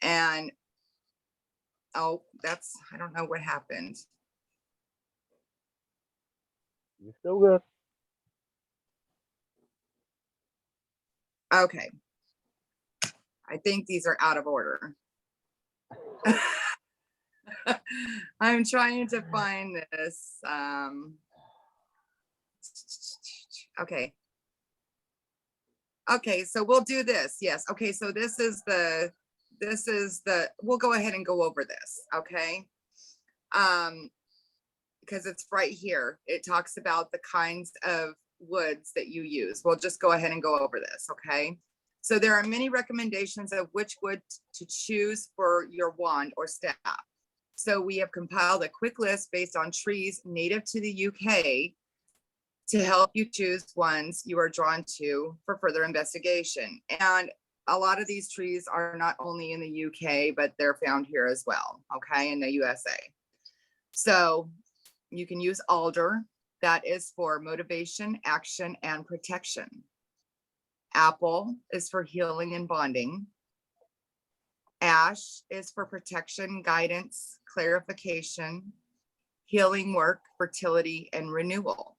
And oh, I don't know what happened. You're still good. Okay. I think these are out of order. I'm trying to find this. Okay. Okay, so we'll do this. Yes. Okay, so this is the, we'll go ahead and go over this, okay? Because it's right here. It talks about the kinds of woods that you use. We'll just go ahead and go over this, okay? So there are many recommendations of which wood to choose for your wand or staff. So we have compiled a quick list based on trees native to the UK to help you choose ones you are drawn to for further investigation. And a lot of these trees are not only in the UK, but they're found here as well, okay, in the USA. So you can use alder. That is for motivation, action, and protection. Apple is for healing and bonding. Ash is for protection, guidance, clarification, healing work, fertility, and renewal.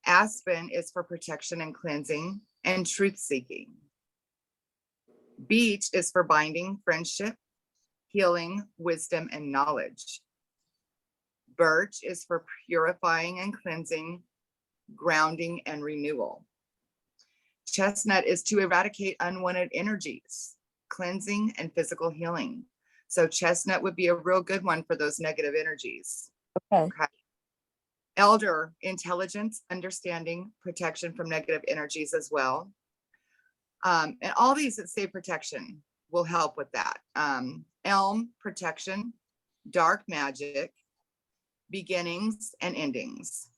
Aspen is for protection and cleansing and truth seeking. Beech is for binding, friendship, healing, wisdom, and knowledge. Birch is for purifying and cleansing, grounding, and renewal. Chestnut is to eradicate unwanted energies, cleansing, and physical healing. So chestnut would be a real good one for those negative energies. Okay. Elder, intelligence, understanding, protection from negative energies as well. And all these that say protection will help with that. Elm, protection, dark magic, beginnings and endings.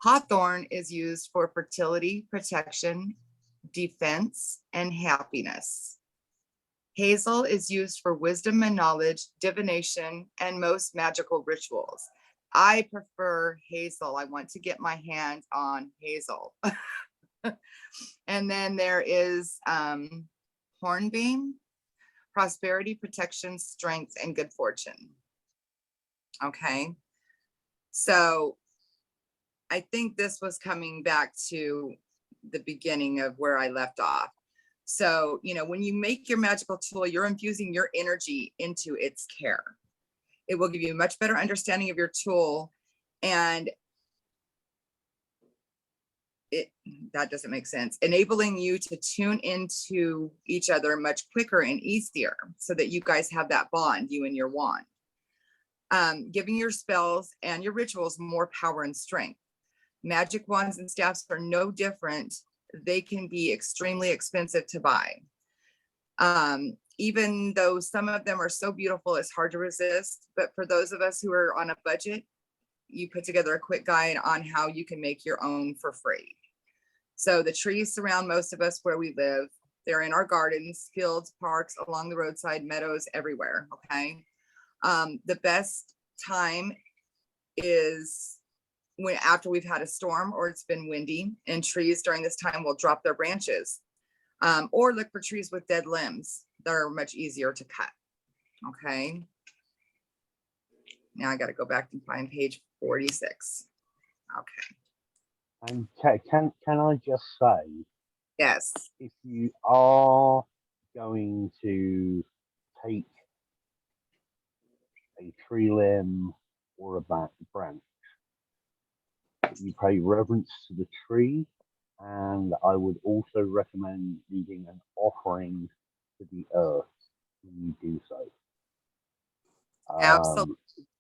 Hawthorn is used for fertility, protection, defense, and happiness. Hazel is used for wisdom and knowledge, divination, and most magical rituals. I prefer hazel. I want to get my hands on hazel. And then there is hornbeam, prosperity, protection, strength, and good fortune. Okay. So I think this was coming back to the beginning of where I left off. So, you know, when you make your magical tool, you're infusing your energy into its care. It will give you a much better understanding of your tool, and that doesn't make sense, enabling you to tune into each other much quicker and easier so that you guys have that bond, you and your wand. Giving your spells and your rituals more power and strength. Magic wands and staffs are no different. They can be extremely expensive to buy. Even though some of them are so beautiful, it's hard to resist. But for those of us who are on a budget, you put together a quick guide on how you can make your own for free. So the trees surround most of us where we live. They're in our gardens, fields, parks, along the roadside, meadows, everywhere, okay? The best time is when after we've had a storm or it's been windy, and trees during this time will drop their branches. Or look for trees with dead limbs that are much easier to cut. Okay. Now I got to go back and find page 46. Okay. And can I just say, Yes. if you are going to take a tree limb or a branch, you pay reverence to the tree, and I would also recommend leaving an offering to the earth when you do so. Absolutely.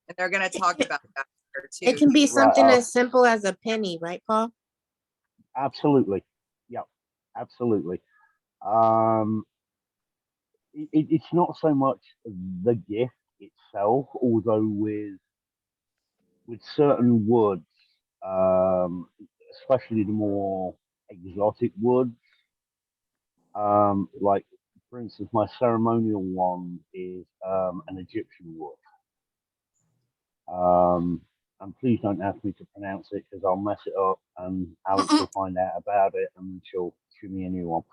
And they're going to talk about that here too. It can be Right, something as simple as a penny, right, Paul? Absolutely. Yep. Absolutely. It's not so much the gift itself, although with certain woods, especially the more exotic woods, like for instance, my ceremonial one is an Egyptian wood. And please don't ask me to pronounce it because I'll mess it up and Alex will find out about it and she'll shoot me a new one.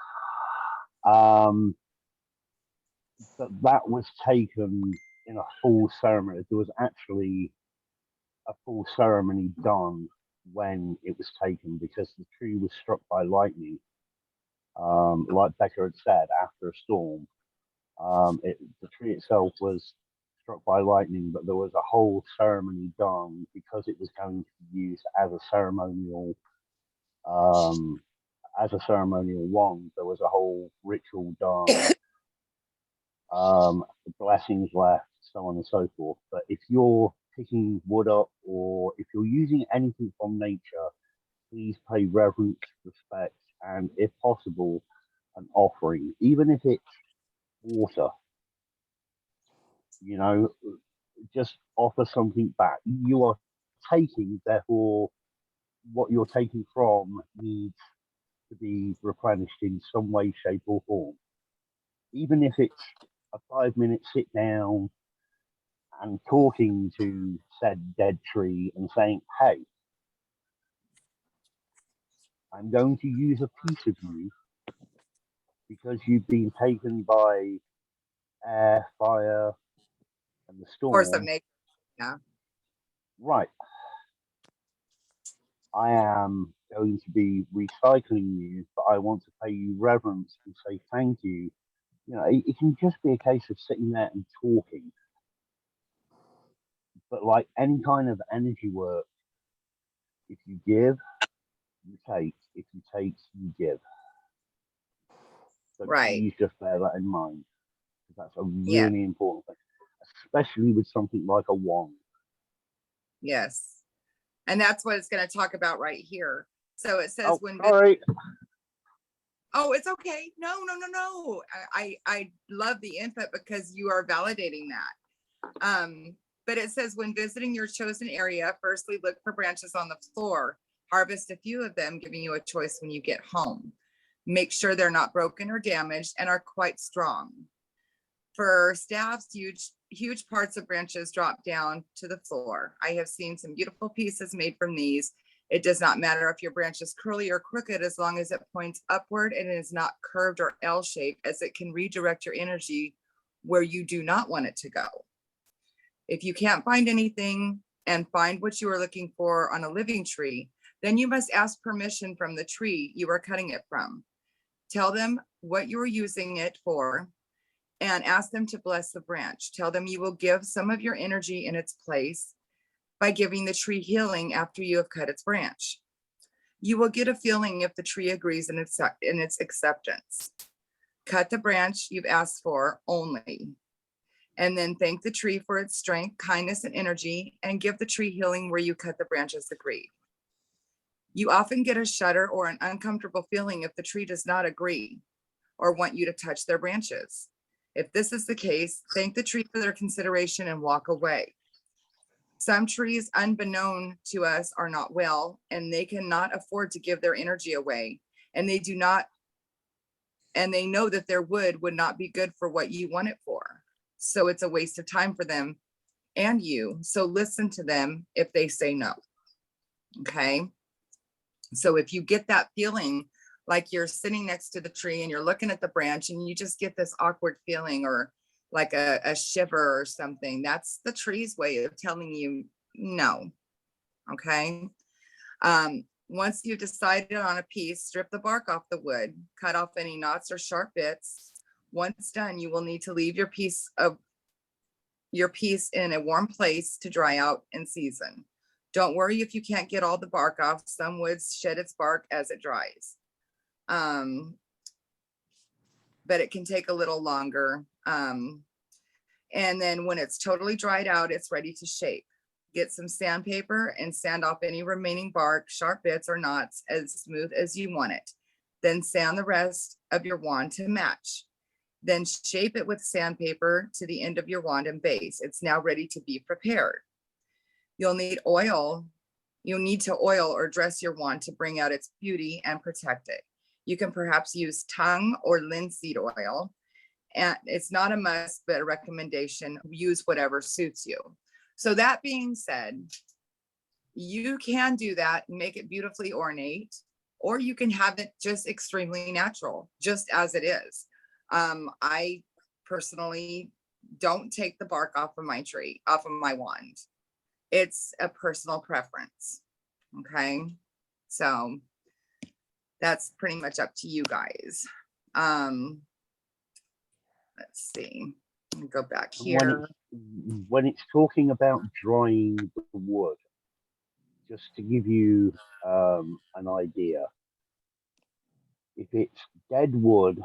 But that was taken in a full ceremony. There was actually a full ceremony done when it was taken because the tree was struck by lightning. Like Becca had said, after a storm, the tree itself was struck by lightning, but there was a whole ceremony done because it was going to be used as a ceremonial wand. There was a whole ritual done, blessings left, so on and so forth. But if you're picking wood up or if you're using anything from nature, please pay reverence, respect, and if possible, an offering, even if it's water. You know, just offer something back. You are taking, therefore, what you're taking from needs to be replenished in some way, shape, or form. Even if it's a 5-minute sit down and talking to said dead tree and saying, hey, I'm going to use a piece of you because you've been taken by air, fire, and the Force of storm. nature. Yeah. Right. I am going to be recycling you, but I want to pay you reverence and say thank you. You know, it can just be a case of sitting there and talking. But like any kind of energy work, if you give, you take. If you take, you give. So Right. please just bear that in mind. That's a Yeah. really important thing, especially with something like a wand. Yes. And that's what it's going to talk about right here. So it says Oh, when sorry. Oh, it's okay. No. I love the input because you are validating that. But it says when visiting your chosen area, firstly look for branches on the floor. Harvest a few of them, giving you a choice when you get home. Make sure they're not broken or damaged and are quite strong. For staffs, huge parts of branches drop down to the floor. I have seen some beautiful pieces made from these. It does not matter if your branch is curly or crooked as long as it points upward and is not curved or L-shaped, as it can redirect your energy where you do not want it to go. If you can't find anything and find what you are looking for on a living tree, then you must ask permission from the tree you are cutting it from. Tell them what you are using it for and ask them to bless the branch. Tell them you will give some of your energy in its place by giving the tree healing after you have cut its branch. You will get a feeling if the tree agrees in its acceptance. Cut the branch you've asked for only, and then thank the tree for its strength, kindness, and energy, and give the tree healing where you cut the branch as agreed. You often get a shudder or an uncomfortable feeling if the tree does not agree or want you to touch their branches. If this is the case, thank the tree for their consideration and walk away. Some trees, unbeknown to us, are not well, and they cannot afford to give their energy away, and they know that their wood would not be good for what you want it for. So it's a waste of time for them, and you. So listen to them if they say no. Okay. So if you get that feeling like you're sitting next to the tree and you're looking at the branch and you just get this awkward feeling or like a shiver or something, that's the tree's way of telling you no. Okay. Once you've decided on a piece, strip the bark off the wood, cut off any knots or sharp bits. Once done, you will need to leave your piece in a warm place to dry out in season. Don't worry if you can't get all the bark off. Some woods shed its bark as it dries. But it can take a little longer. And then when it's totally dried out, it's ready to shape. Get some sandpaper and sand off any remaining bark, sharp bits, or knots as smooth as you want it. Then sand the rest of your wand to match. Then shape it with sandpaper to the end of your wand and base. It's now ready to be prepared. You'll need oil. You'll need to oil or dress your wand to bring out its beauty and protect it. You can perhaps use tongue or linseed oil. And it's not a must, but a recommendation. Use whatever suits you. So that being said, you can do that and make it beautifully ornate, or you can have it just extremely natural, just as it is. I personally don't take the bark off of my tree, off of my wand. It's a personal preference. Okay. So that's pretty much up to you guys. Let's see. Let me go back here. When it's talking about drying the wood, just to give you an idea, if it's dead wood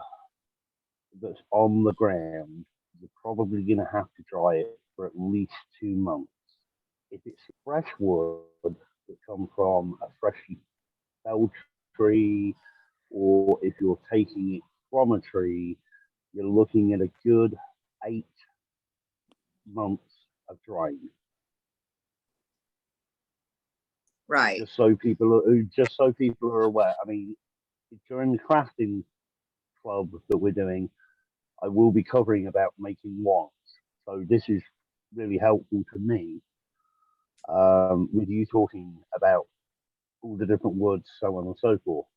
that's on the ground, you're probably going to have to dry it for at least 2 months. If it's fresh wood that come from a freshly felled tree, or if you're taking it from a tree, you're looking at a good 8 months of drying. Right. Just so people are aware. I mean, during the crafting club that we're doing, I will be covering about making wands. So this is really helpful to me, with you talking about all the different woods, so on and so forth.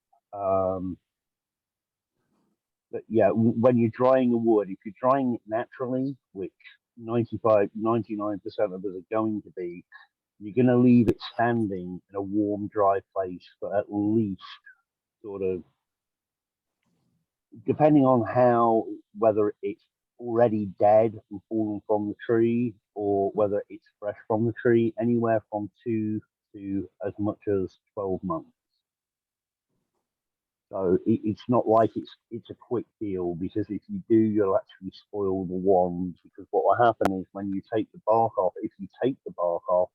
But yeah, when you're drying a wood, if you're drying it naturally, which 99% of us are going to be, you're going to leave it standing in a warm, dry place for at least sort of, depending on whether it's already dead and fallen from the tree or whether it's fresh from the tree, anywhere from 2 to as much as 12 months. So it's not like it's a quick deal, because if you do, you'll actually spoil the wand, because what will happen is when you take the bark off, if you take the bark off,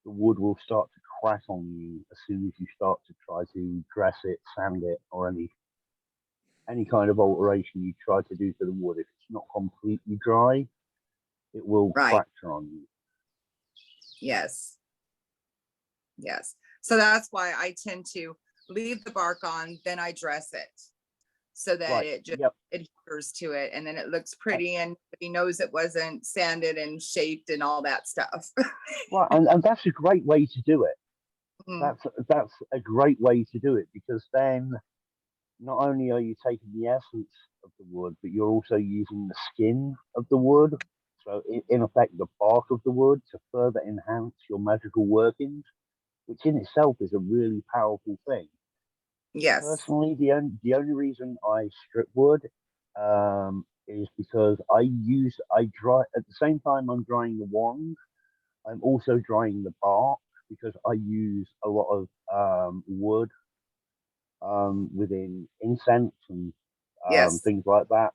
the wood will start to crack on you as soon as you start to try to dress it, sand it, or any kind of alteration you try to do to the wood. If it's not completely dry, it will fracture on you. Yes. Yes. So that's why I tend to leave the bark on, then I dress it so that it just adheres to it, and then it looks pretty and he knows it wasn't sanded and shaped and all that stuff. Right, and that's a great way to do it. That's a great way to do it, because then not only are you taking the essence of the wood, but you're also using the skin of the wood, so in effect the bark of the wood, to further enhance your magical workings, which in itself is a really powerful thing. Yes. Personally, the only reason I strip wood is because I dry at the same time I'm drying the wand, I'm also drying the bark, because I use a lot of wood within incense and things like that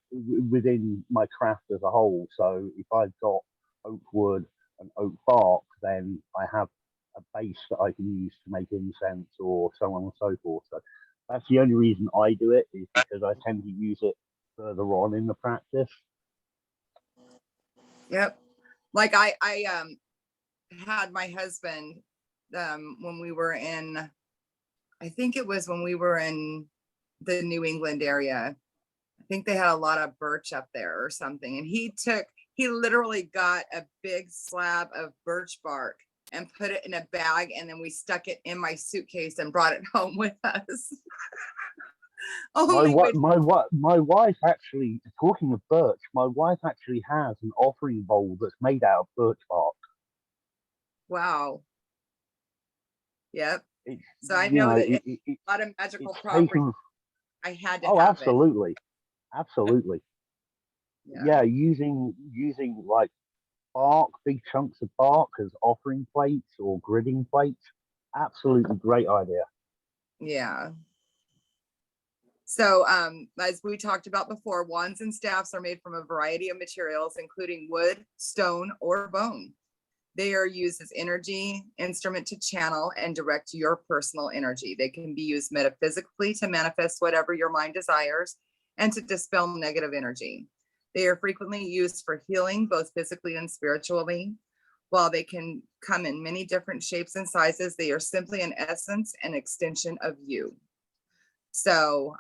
within my craft as a whole. So if I've got oak wood and oak bark, then I have a base that I can use to make incense, or so on and so forth. So that's the only reason I do it, is because I tend to use it further on in the practice. Yep. Like I had my husband when we were in, I think it was when we were in the New England area. I think they had a lot of birch up there or something. And he took He literally got a big slab of birch bark and put it in a bag, and then we stuck it in my suitcase and brought it home with us. My wife actually, talking of birch, my wife actually has an offering bowl that's made out of birch bark. Wow. Yep. It's, So I you know that it- it's it- a lot of magical it's properties. taken. I had to Oh, have absolutely, absolutely. it. Yeah, using like bark, big chunks of bark as offering plates or gridding plates. Absolutely great idea. Yeah. So as we talked about before, wands and staffs are made from a variety of materials, including wood, stone, or bone. They are used as energy instrument to channel and direct your personal energy. They can be used metaphysically to manifest whatever your mind desires and to dispel negative energy. They are frequently used for healing, both physically and spiritually. While they can come in many different shapes and sizes, they are simply in essence an extension of you. So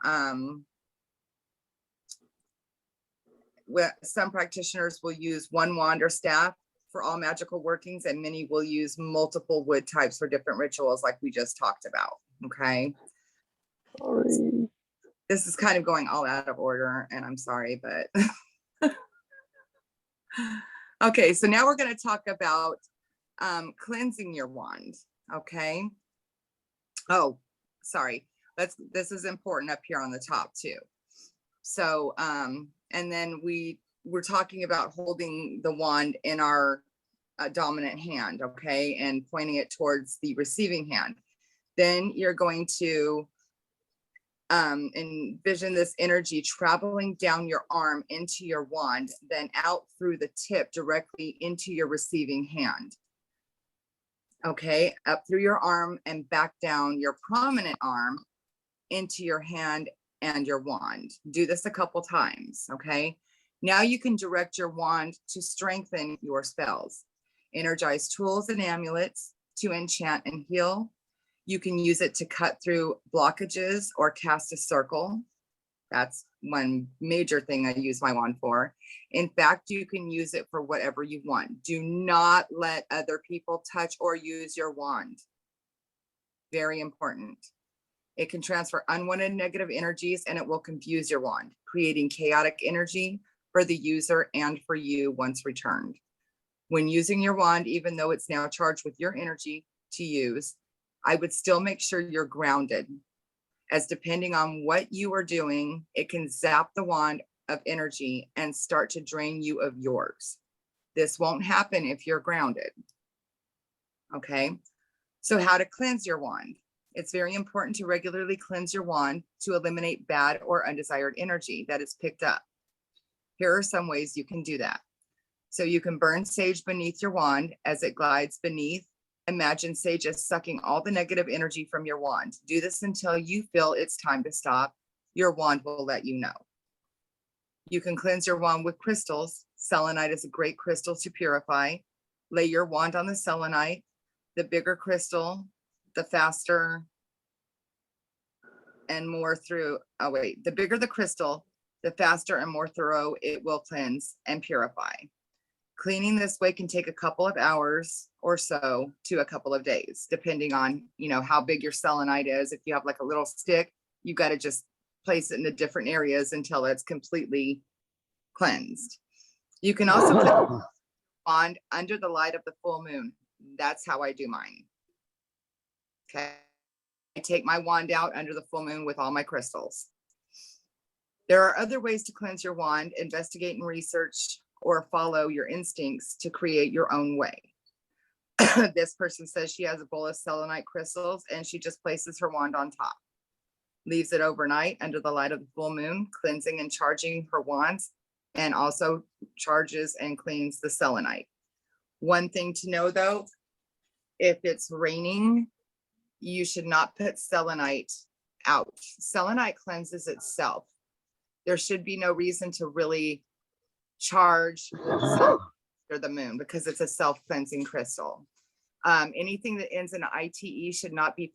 some practitioners will use one wand or staff for all magical workings, and many will use multiple wood types for different rituals like we just talked about. Okay. Sorry. This is kind of going all out of order, and I'm sorry, but okay, so now we're going to talk about cleansing your wand. Okay. Oh, sorry. This is important up here on the top too. So and then we're talking about holding the wand in our dominant hand, okay, and pointing it towards the receiving hand. Then you're going to envision this energy traveling down your arm into your wand, then out through the tip directly into your receiving hand. Okay, up through your arm and back down your prominent arm into your hand and your wand. Do this a couple times, okay? Now you can direct your wand to strengthen your spells, energize tools and amulets to enchant and heal. You can use it to cut through blockages or cast a circle. That's one major thing I use my wand for. In fact, you can use it for whatever you want. Do not let other people touch or use your wand. Very important. It can transfer unwanted negative energies, and it will confuse your wand, creating chaotic energy for the user and for you once returned. When using your wand, even though it's now charged with your energy to use, I would still make sure you're grounded, as depending on what you are doing, it can zap the wand of energy and start to drain you of yours. This won't happen if you're grounded. Okay, so how to cleanse your wand? It's very important to regularly cleanse your wand to eliminate bad or undesired energy that is picked up. Here are some ways you can do that. So you can burn sage beneath your wand as it glides beneath. Imagine sage is sucking all the negative energy from your wand. Do this until you feel it's time to stop. Your wand will let you know. You can cleanse your wand with crystals. Selenite is a great crystal to purify. Lay your wand on the selenite. The bigger crystal, the faster and more through, the bigger the crystal, the faster and more thorough it will cleanse and purify. Cleaning this way can take a couple of hours or so to a couple of days, depending on, how big your selenite is. If you have like a little stick, you got to just place it in the different areas until it's completely cleansed. You can also cleanse the wand under the light of the full moon. That's how I do mine. Okay. I take my wand out under the full moon with all my crystals. There are other ways to cleanse your wand. Investigate and research or follow your instincts to create your own way. This person says she has a bowl of selenite crystals and she just places her wand on top. Leaves it overnight under the light of the full moon, cleansing and charging her wands, and also charges and cleans the selenite. One thing to know though, if it's raining, you should not put selenite out. Selenite cleanses itself. There should be no reason to really charge under the moon because it's a self-cleansing crystal. Anything that ends in ITE should not be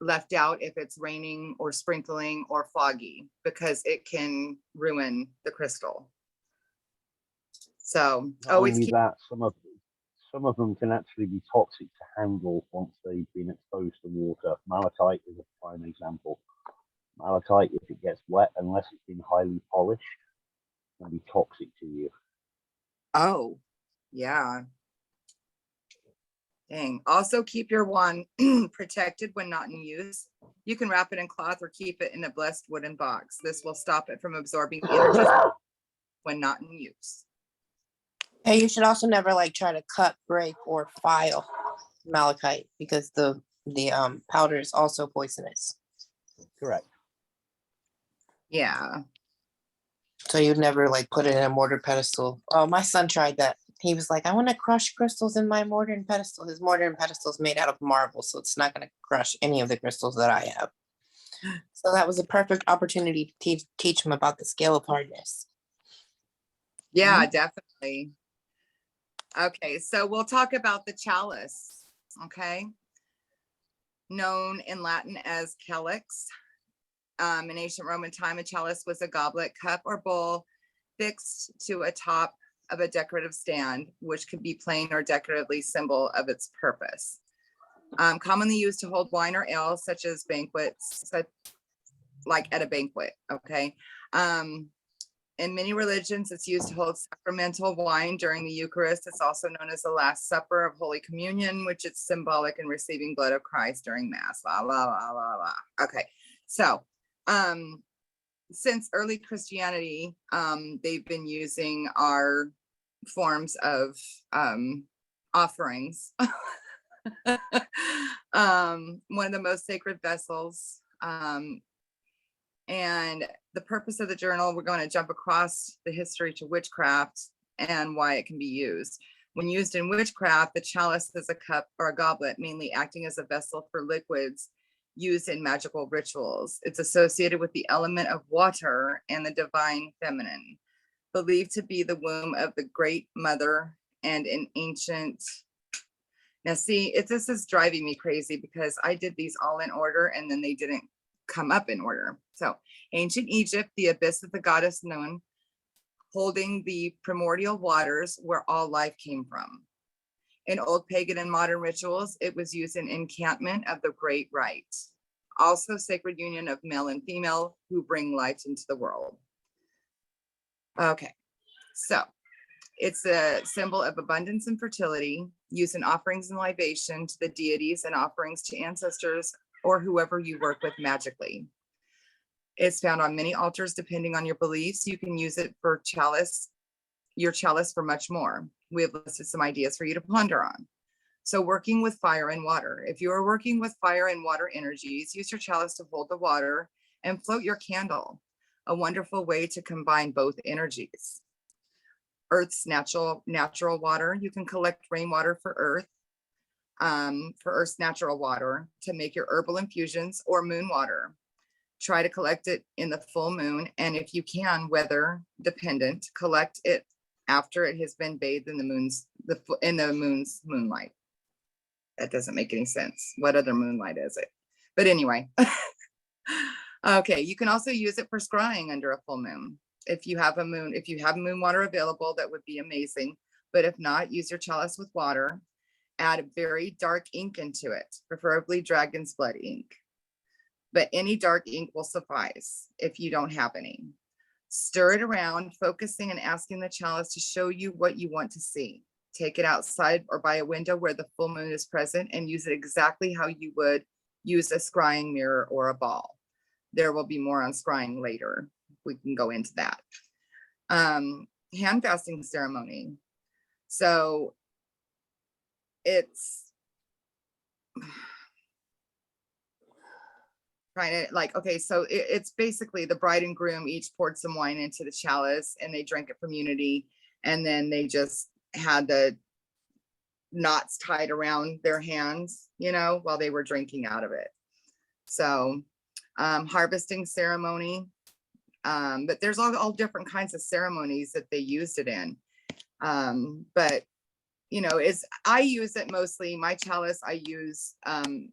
left out if it's raining or sprinkling or foggy, because it can ruin the crystal. So Not always only keep, that, some of them can actually be toxic to handle once they've been exposed to water. Malachite is a prime example. Malachite, if it gets wet, unless it's been highly polished, can be toxic to you. oh, yeah. Dang. Also keep your wand protected when not in use. You can wrap it in cloth or keep it in a blessed wooden box. This will stop it from absorbing energy when not in use. Hey, you should also never like try to cut, break, or file malachite because the powder is also poisonous. Correct. Yeah. So you'd never like put it in a mortar pedestal. Oh, my son tried that. He was like, I want to crush crystals in my mortar and pedestal. His mortar and pedestal is made out of marble, so it's not going to crush any of the crystals that I have. So that was a perfect opportunity to teach him about the scale of hardness. Yeah, definitely. Okay, so we'll talk about the chalice, okay? Known in Latin as calyx. In ancient Roman time, a chalice was a goblet, cup, or bowl fixed to a top of a decorative stand, which could be plain or decoratively symbol of its purpose. Commonly used to hold wine or ale, such as banquets, like at a banquet, okay? In many religions, it's used to hold sacramental wine during the Eucharist. It's also known as the Last Supper of Holy Communion, which is symbolic in receiving blood of Christ during Mass. La, la, la, la, la. Okay, so since early Christianity, they've been using our forms of offerings. One of the most sacred vessels. And the purpose of the journal, we're going to jump across the history to witchcraft and why it can be used. When used in witchcraft, the chalice is a cup or a goblet, mainly acting as a vessel for liquids used in magical rituals. It's associated with the element of water and the divine feminine, believed to be the womb of the Great Mother and an ancient. Now, see, this is driving me crazy because I did these all in order and then they didn't come up in order. So ancient Egypt, the abyss of the goddess known, holding the primordial waters where all life came from. In old pagan and modern rituals, it was used in enchantment of the great rite. Also sacred union of male and female who bring life into the world. Okay, so it's a symbol of abundance and fertility, used in offerings and libation to the deities and offerings to ancestors or whoever you work with magically. It's found on many altars depending on your beliefs. You can use it for your chalice for much more. We have listed some ideas for you to ponder on. So working with fire and water. If you are working with fire and water energies, use your chalice to hold the water and float your candle. A wonderful way to combine both energies. Earth's natural water. You can collect rainwater for Earth's natural water to make your herbal infusions, or moon water. Try to collect it in the full moon, and if you can, weather dependent, collect it after it has been bathed in the moon's moonlight. That doesn't make any sense. What other moonlight is it? But anyway. Okay, you can also use it for scrying under a full moon. If you have moon water available, that would be amazing. But if not, use your chalice with water. Add a very dark ink into it, preferably dragon's blood ink. But any dark ink will suffice if you don't have any. Stir it around, focusing and asking the chalice to show you what you want to see. Take it outside or by a window where the full moon is present and use it exactly how you would use a scrying mirror or a ball. There will be more on scrying later. We can go into that. Hand fasting ceremony. So it's trying to okay, so it's basically the bride and groom each poured some wine into the chalice and they drank it from unity, and then they just had the knots tied around their hands, while they were drinking out of it. So harvesting ceremony, but there's all different kinds of ceremonies that they used it in. But I use it mostly, my chalice I use on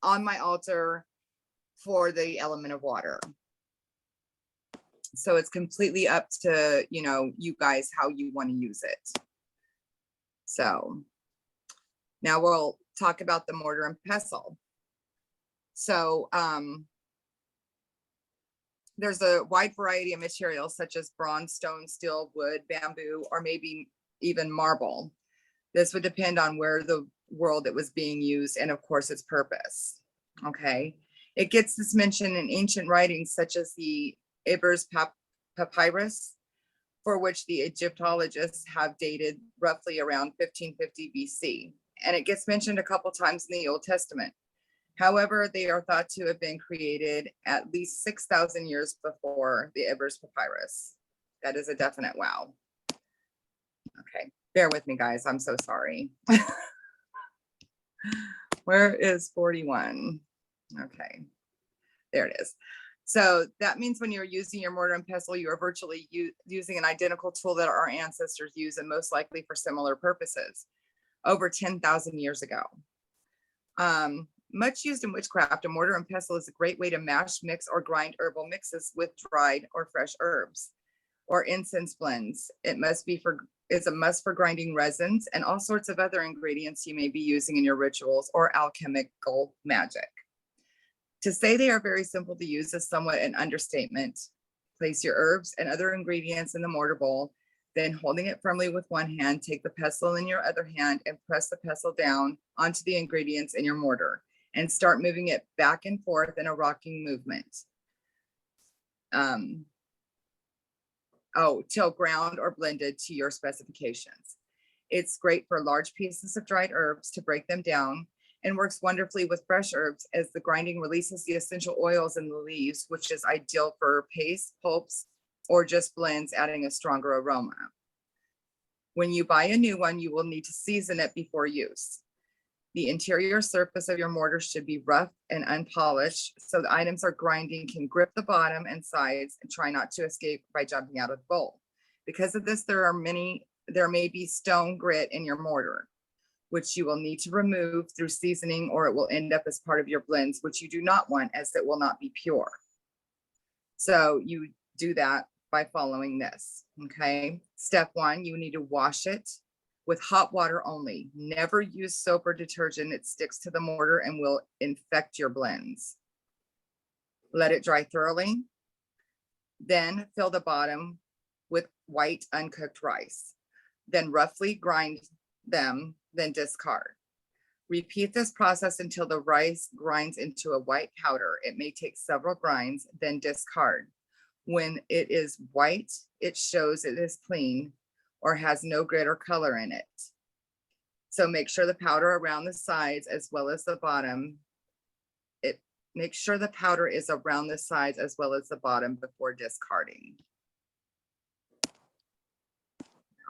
my altar for the element of water. So it's completely up to, you know, you guys, how you want to use it. So now we'll talk about the mortar and pestle. So there's a wide variety of materials such as bronze, stone, steel, wood, bamboo, or maybe even marble. This would depend on where the world it was being used and of course its purpose. Okay. It gets this mention in ancient writings such as the Ebers papyrus, for which the Egyptologists have dated roughly around 1550 BC. And it gets mentioned a couple times in the Old Testament. However, they are thought to have been created at least 6,000 years before the Ebers papyrus. That is a definite wow. Okay, bear with me, guys. I'm so sorry. Where is 41? Okay, there it is. So that means when you're using your mortar and pestle, you are virtually using an identical tool that our ancestors used, and most likely for similar purposes over 10,000 years ago. Much used in witchcraft, a mortar and pestle is a great way to mash, mix, or grind herbal mixes with dried or fresh herbs or incense blends. It's a must for grinding resins and all sorts of other ingredients you may be using in your rituals or alchemical magic. To say they are very simple to use is somewhat an understatement. Place your herbs and other ingredients in the mortar bowl, then holding it firmly with one hand, take the pestle in your other hand and press the pestle down onto the ingredients in your mortar and start moving it back and forth in a rocking movement. Till ground or blended to your specifications. It's great for large pieces of dried herbs to break them down, and works wonderfully with fresh herbs as the grinding releases the essential oils in the leaves, which is ideal for paste, pulps, or just blends, adding a stronger aroma. When you buy a new one, you will need to season it before use. The interior surface of your mortar should be rough and unpolished, so the items are grinding can grip the bottom and sides and try not to escape by jumping out of the bowl. Because of this, there may be stone grit in your mortar, which you will need to remove through seasoning, or it will end up as part of your blends, which you do not want, as it will not be pure. So you do that by following this, okay? Step 1, you need to wash it with hot water only. Never use soap or detergent. It sticks to the mortar and will infect your blends. Let it dry thoroughly. Then fill the bottom with white uncooked rice. Then roughly grind them, then discard. Repeat this process until the rice grinds into a white powder. It may take several grinds, then discard. When it is white, it shows it is clean or has no grit or color in it. So make sure the powder around the sides as well as the bottom, make sure the powder is around the sides as well as the bottom before discarding.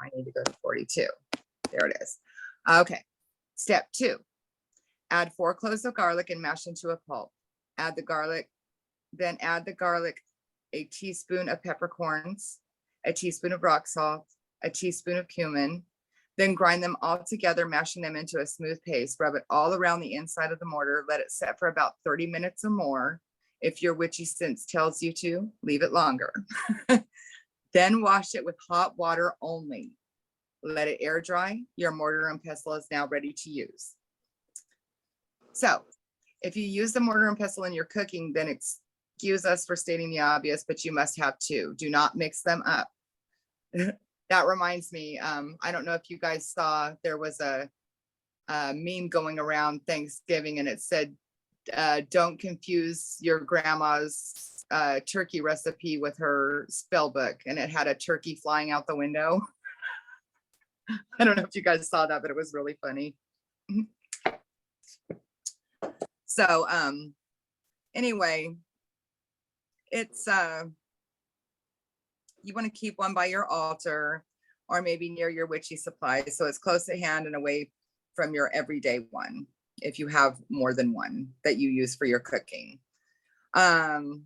I need to go to 42. There it is. Okay, step 2, add 4 cloves of garlic and mash into a pulp. Add the garlic, a teaspoon of peppercorns, a teaspoon of rock salt, a teaspoon of cumin, then grind them all together, mashing them into a smooth paste. Rub it all around the inside of the mortar. Let it set for about 30 minutes or more. If your witchy sense tells you to, leave it longer. Then wash it with hot water only. Let it air dry. Your mortar and pestle is now ready to use. So if you use the mortar and pestle in your cooking, then excuse us for stating the obvious, but you must have 2. Do not mix them up. That reminds me, I don't know if you guys saw, there was a meme going around Thanksgiving, and it said, don't confuse your grandma's turkey recipe with her spell book, and it had a turkey flying out the window. I don't know if you guys saw that, but it was really funny. So anyway, it's you want to keep one by your altar or maybe near your witchy supplies, so it's close at hand and away from your everyday one, if you have more than one that you use for your cooking. And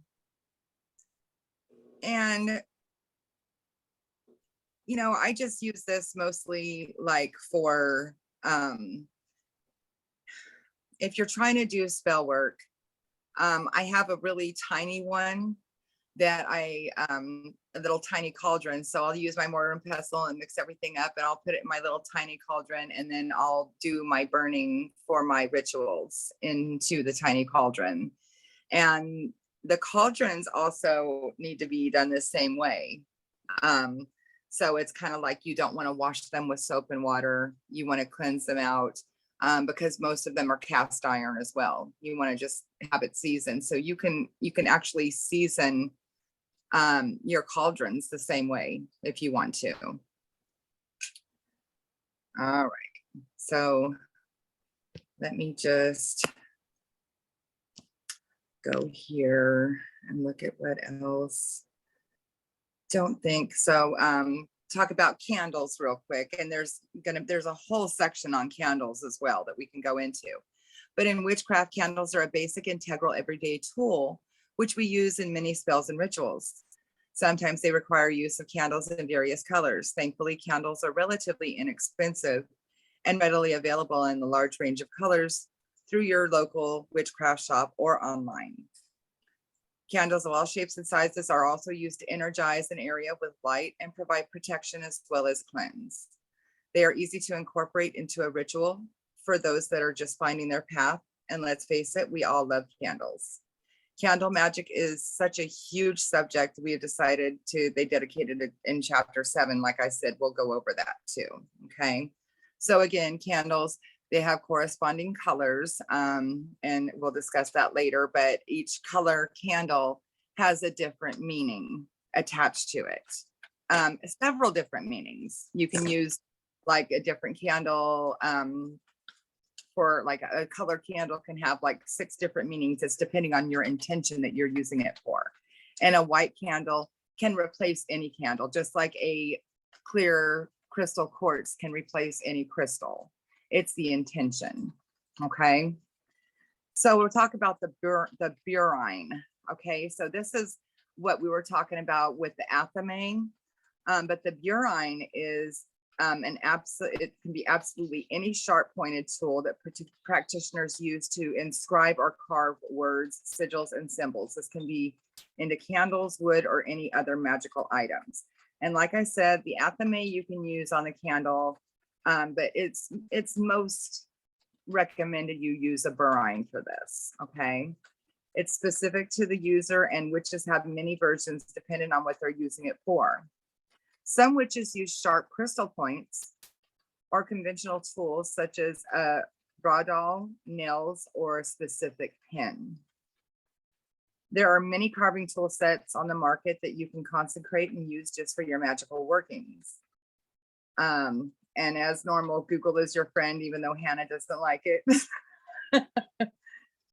you know, I just use this mostly like for if you're trying to do spell work. I have a really tiny one that a little tiny cauldron. So I'll use my mortar and pestle and mix everything up, and I'll put it in my little tiny cauldron, and then I'll do my burning for my rituals into the tiny cauldron. And the cauldrons also need to be done the same way. So it's kind of like, you don't want to wash them with soap and water. You want to cleanse them out, because most of them are cast iron as well. You want to just have it seasoned. So you can actually season your cauldrons the same way if you want to. All right, so let me just go here and look at what else. Don't think so. Talk about candles real quick, and there's a whole section on candles as well that we can go into. But in witchcraft, candles are a basic, integral, everyday tool which we use in many spells and rituals. Sometimes they require use of candles in various colors. Thankfully, candles are relatively inexpensive and readily available in a large range of colors through your local witchcraft shop or online. Candles of all shapes and sizes are also used to energize an area with light and provide protection as well as cleanse. They are easy to incorporate into a ritual for those that are just finding their path. And let's face it, we all love candles. Candle magic is such a huge subject. We have decided they dedicated it in chapter 7. Like I said, we'll go over that too. Okay. So again, candles, they have corresponding colors, and we'll discuss that later, but each color candle has a different meaning attached to it. Several different meanings. You can use like a different candle, for like a color candle can have like 6 different meanings. It's depending on your intention that you're using it for. And a white candle can replace any candle, just like a clear crystal quartz can replace any crystal. It's the intention. Okay. So we'll talk about the burine. Okay. So this is what we were talking about with the athame. But the burine is it can be absolutely any sharp pointed tool that practitioners use to inscribe or carve words, sigils, and symbols. This can be into candles, wood, or any other magical items. And like I said, the athame you can use on the candle, but it's most recommended you use a burine for this. Okay. It's specific to the user, and witches have many versions depending on what they're using it for. Some witches use sharp crystal points or conventional tools such as a bradawl, nails, or a specific pin. There are many carving tool sets on the market that you can consecrate and use just for your magical workings. And as normal, Google is your friend, even though Hannah doesn't like it.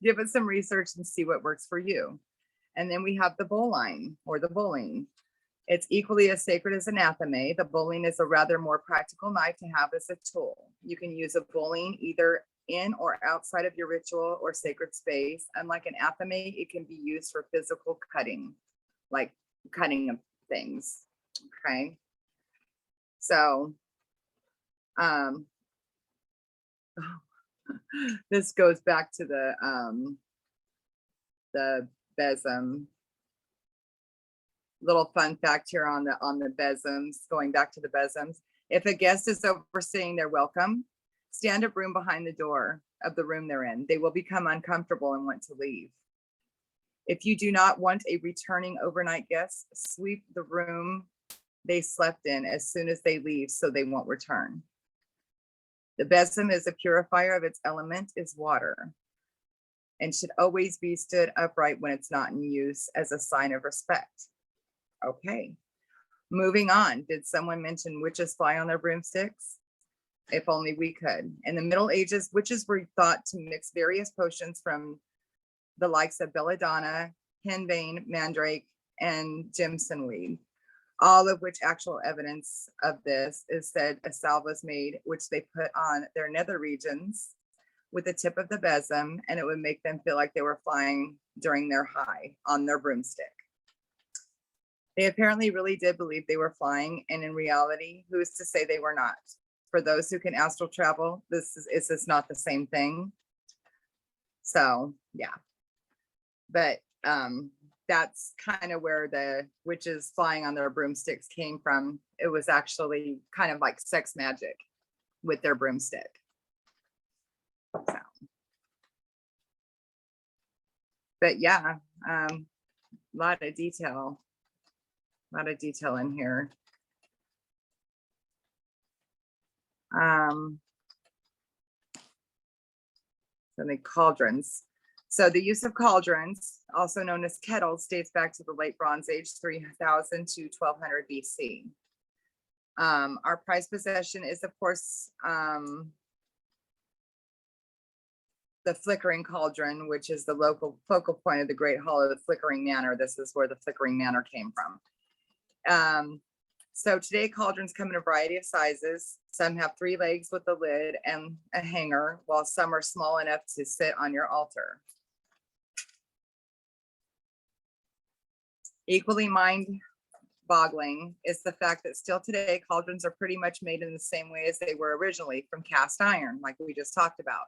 Give it some research and see what works for you. And then we have the bowline or the bowling. It's equally as sacred as an athame. The bowling is a rather more practical knife to have as a tool. You can use a bowling either in or outside of your ritual or sacred space. Unlike an athame, it can be used for physical cutting, like cutting of things. Okay. So, this goes back to the besom. Little fun fact here on the besoms, going back to the besoms. If a guest is overstaying their welcome, stand a broom behind the door of the room they're in. They will become uncomfortable and want to leave. If you do not want a returning overnight guest, sweep the room they slept in as soon as they leave so they won't return. The besom is a purifier of its element is water and should always be stood upright when it's not in use as a sign of respect. Okay, moving on. Did someone mention witches fly on their broomsticks? If only we could. In the Middle Ages, witches were thought to mix various potions from the likes of belladonna, henbane, mandrake, and jimson weed, all of which actual evidence of this is said a salve was made, which they put on their nether regions with the tip of the besom, and it would make them feel like they were flying during their high on their broomstick. They apparently really did believe they were flying, and in reality, who's to say they were not? For those who can astral travel, is this not the same thing? So yeah, but that's kind of where the witches flying on their broomsticks came from. It was actually kind of like sex magic with their broomstick. So. But yeah, a lot of detail in here. So the cauldrons. So the use of cauldrons, also known as kettles, dates back to the late Bronze Age, 3000 to 1200 BC. Our prized possession is, of course, the flickering cauldron, which is the local focal point of the Great Hall of the Flickering Manor. This is where the Flickering Manor came from. So today cauldrons come in a variety of sizes. Some have 3 legs with a lid and a hanger, while some are small enough to sit on your altar. Equally mind-boggling is the fact that still today cauldrons are pretty much made in the same way as they were originally, from cast iron, like we just talked about.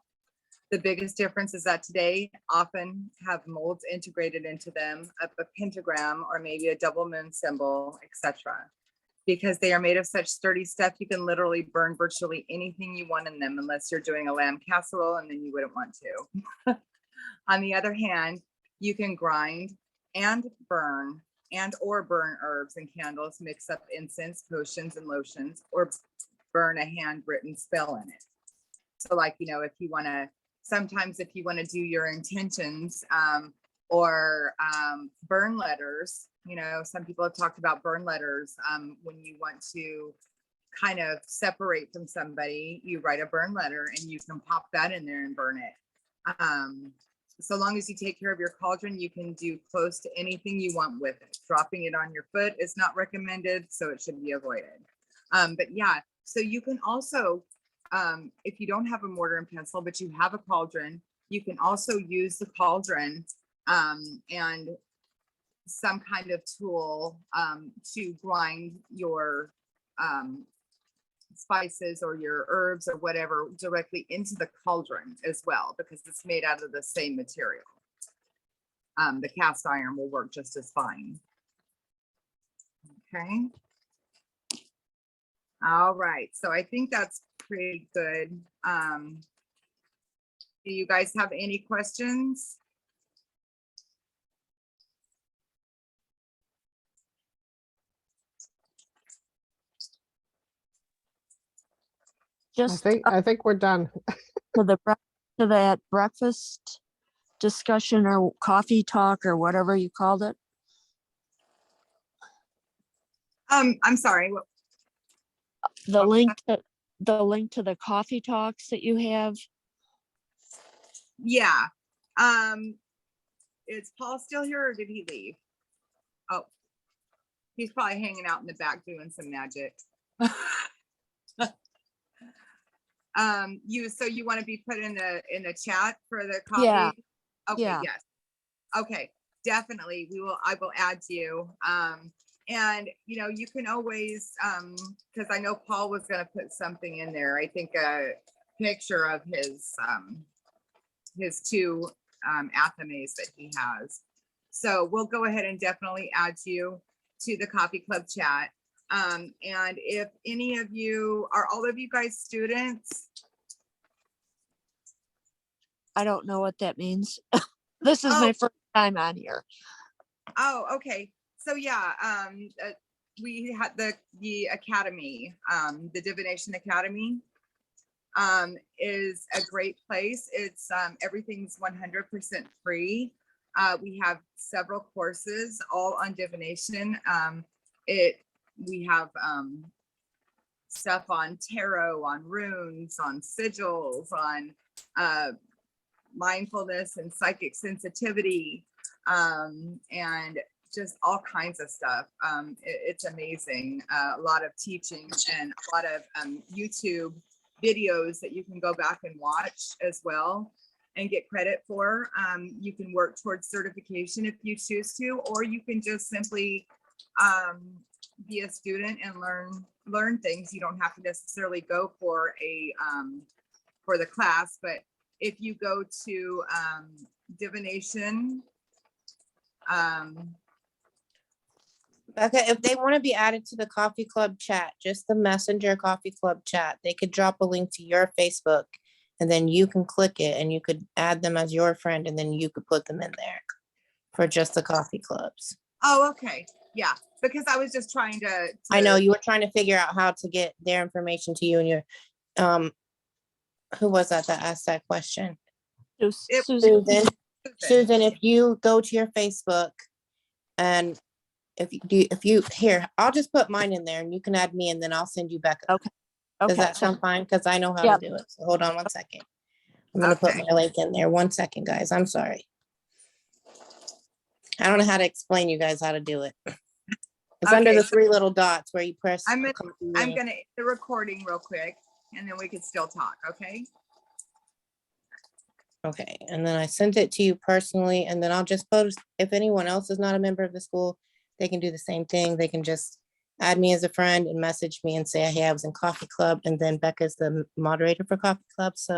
The biggest difference is that today often have molds integrated into them of a pentagram or maybe a double moon symbol, etc. Because they are made of such sturdy stuff, you can literally burn virtually anything you want in them, unless you're doing a lamb casserole, and then you wouldn't want to. On the other hand, you can grind and burn burn herbs and candles, mix up incense, potions, and lotions, or burn a handwritten spell in it. So like, you know, if you want to, sometimes if you want to do your intentions or burn letters, you know, some people have talked about burn letters. When you want to kind of separate from somebody, you write a burn letter and you can pop that in there and burn it. So long as you take care of your cauldron, you can do close to anything you want with it. Dropping it on your foot is not recommended, so it should be avoided. But yeah, so you can also, if you don't have a mortar and pestle, but you have a cauldron, you can also use the cauldron and some kind of tool to grind your spices or your herbs or whatever directly into the cauldron as well, because it's made out of the same material. The cast iron will work just as fine. Okay. All right, so I think that's pretty good. Do you guys have any questions? Just I think we're done. to that breakfast discussion or coffee talk or whatever you called it. I'm sorry. The link to the coffee talks that you have. Yeah. Is Paul still here or did he leave? Oh, he's probably hanging out in the back doing some magic. So you want to be put in the chat for the coffee? Yeah. Okay, Yeah. yes. Okay, definitely. I will add you. And you know, you can always because I know Paul was going to put something in there. I think a picture of his 2 athames that he has. So we'll go ahead and definitely add you to the coffee club chat. And if any of you, are all of you guys students? I don't know what that means. This is my first time on here. Oh, okay. So yeah, we had the academy, the Divination Academy is a great place. It's everything's 100% free. We have several courses all on divination. We have stuff on tarot, on runes, on sigils, on mindfulness and psychic sensitivity, and just all kinds of stuff. It's amazing. A lot of teaching and a lot of YouTube videos that you can go back and watch as well and get credit for. You can work towards certification if you choose to, or you can just simply be a student and learn things. You don't have to necessarily go for the class, but if you go to divination Okay, if they want to be added to the coffee club chat, just the messenger coffee club chat, they could drop a link to your Facebook and then you can click it and you could add them as your friend and then you could put them in there for just the coffee clubs. Oh, okay. Yeah, because I was just trying to. I know you were trying to figure out how to get their information to you and your, who was that asked that question? It- Susan, Susan, if you go to your Facebook and if you, here, I'll just put mine in there and you can add me and then I'll send you back. Okay. Does okay, that sound fine? Because I know how Yeah. to do it. So hold on one second. I'm gonna put Okay. my link in there. 1 second, guys. I'm sorry. I don't know how to explain you guys how to do it. It's under Okay, the so 3 little dots where you press. I'm the copy I'm link. gonna end the recording real quick and then we can still talk, okay? Okay, and then I sent it to you personally, and then I'll just post, if anyone else is not a member of the school, they can do the same thing. They can just add me as a friend and message me and say, hey, I was in coffee club, and then Becca's the moderator for coffee club, so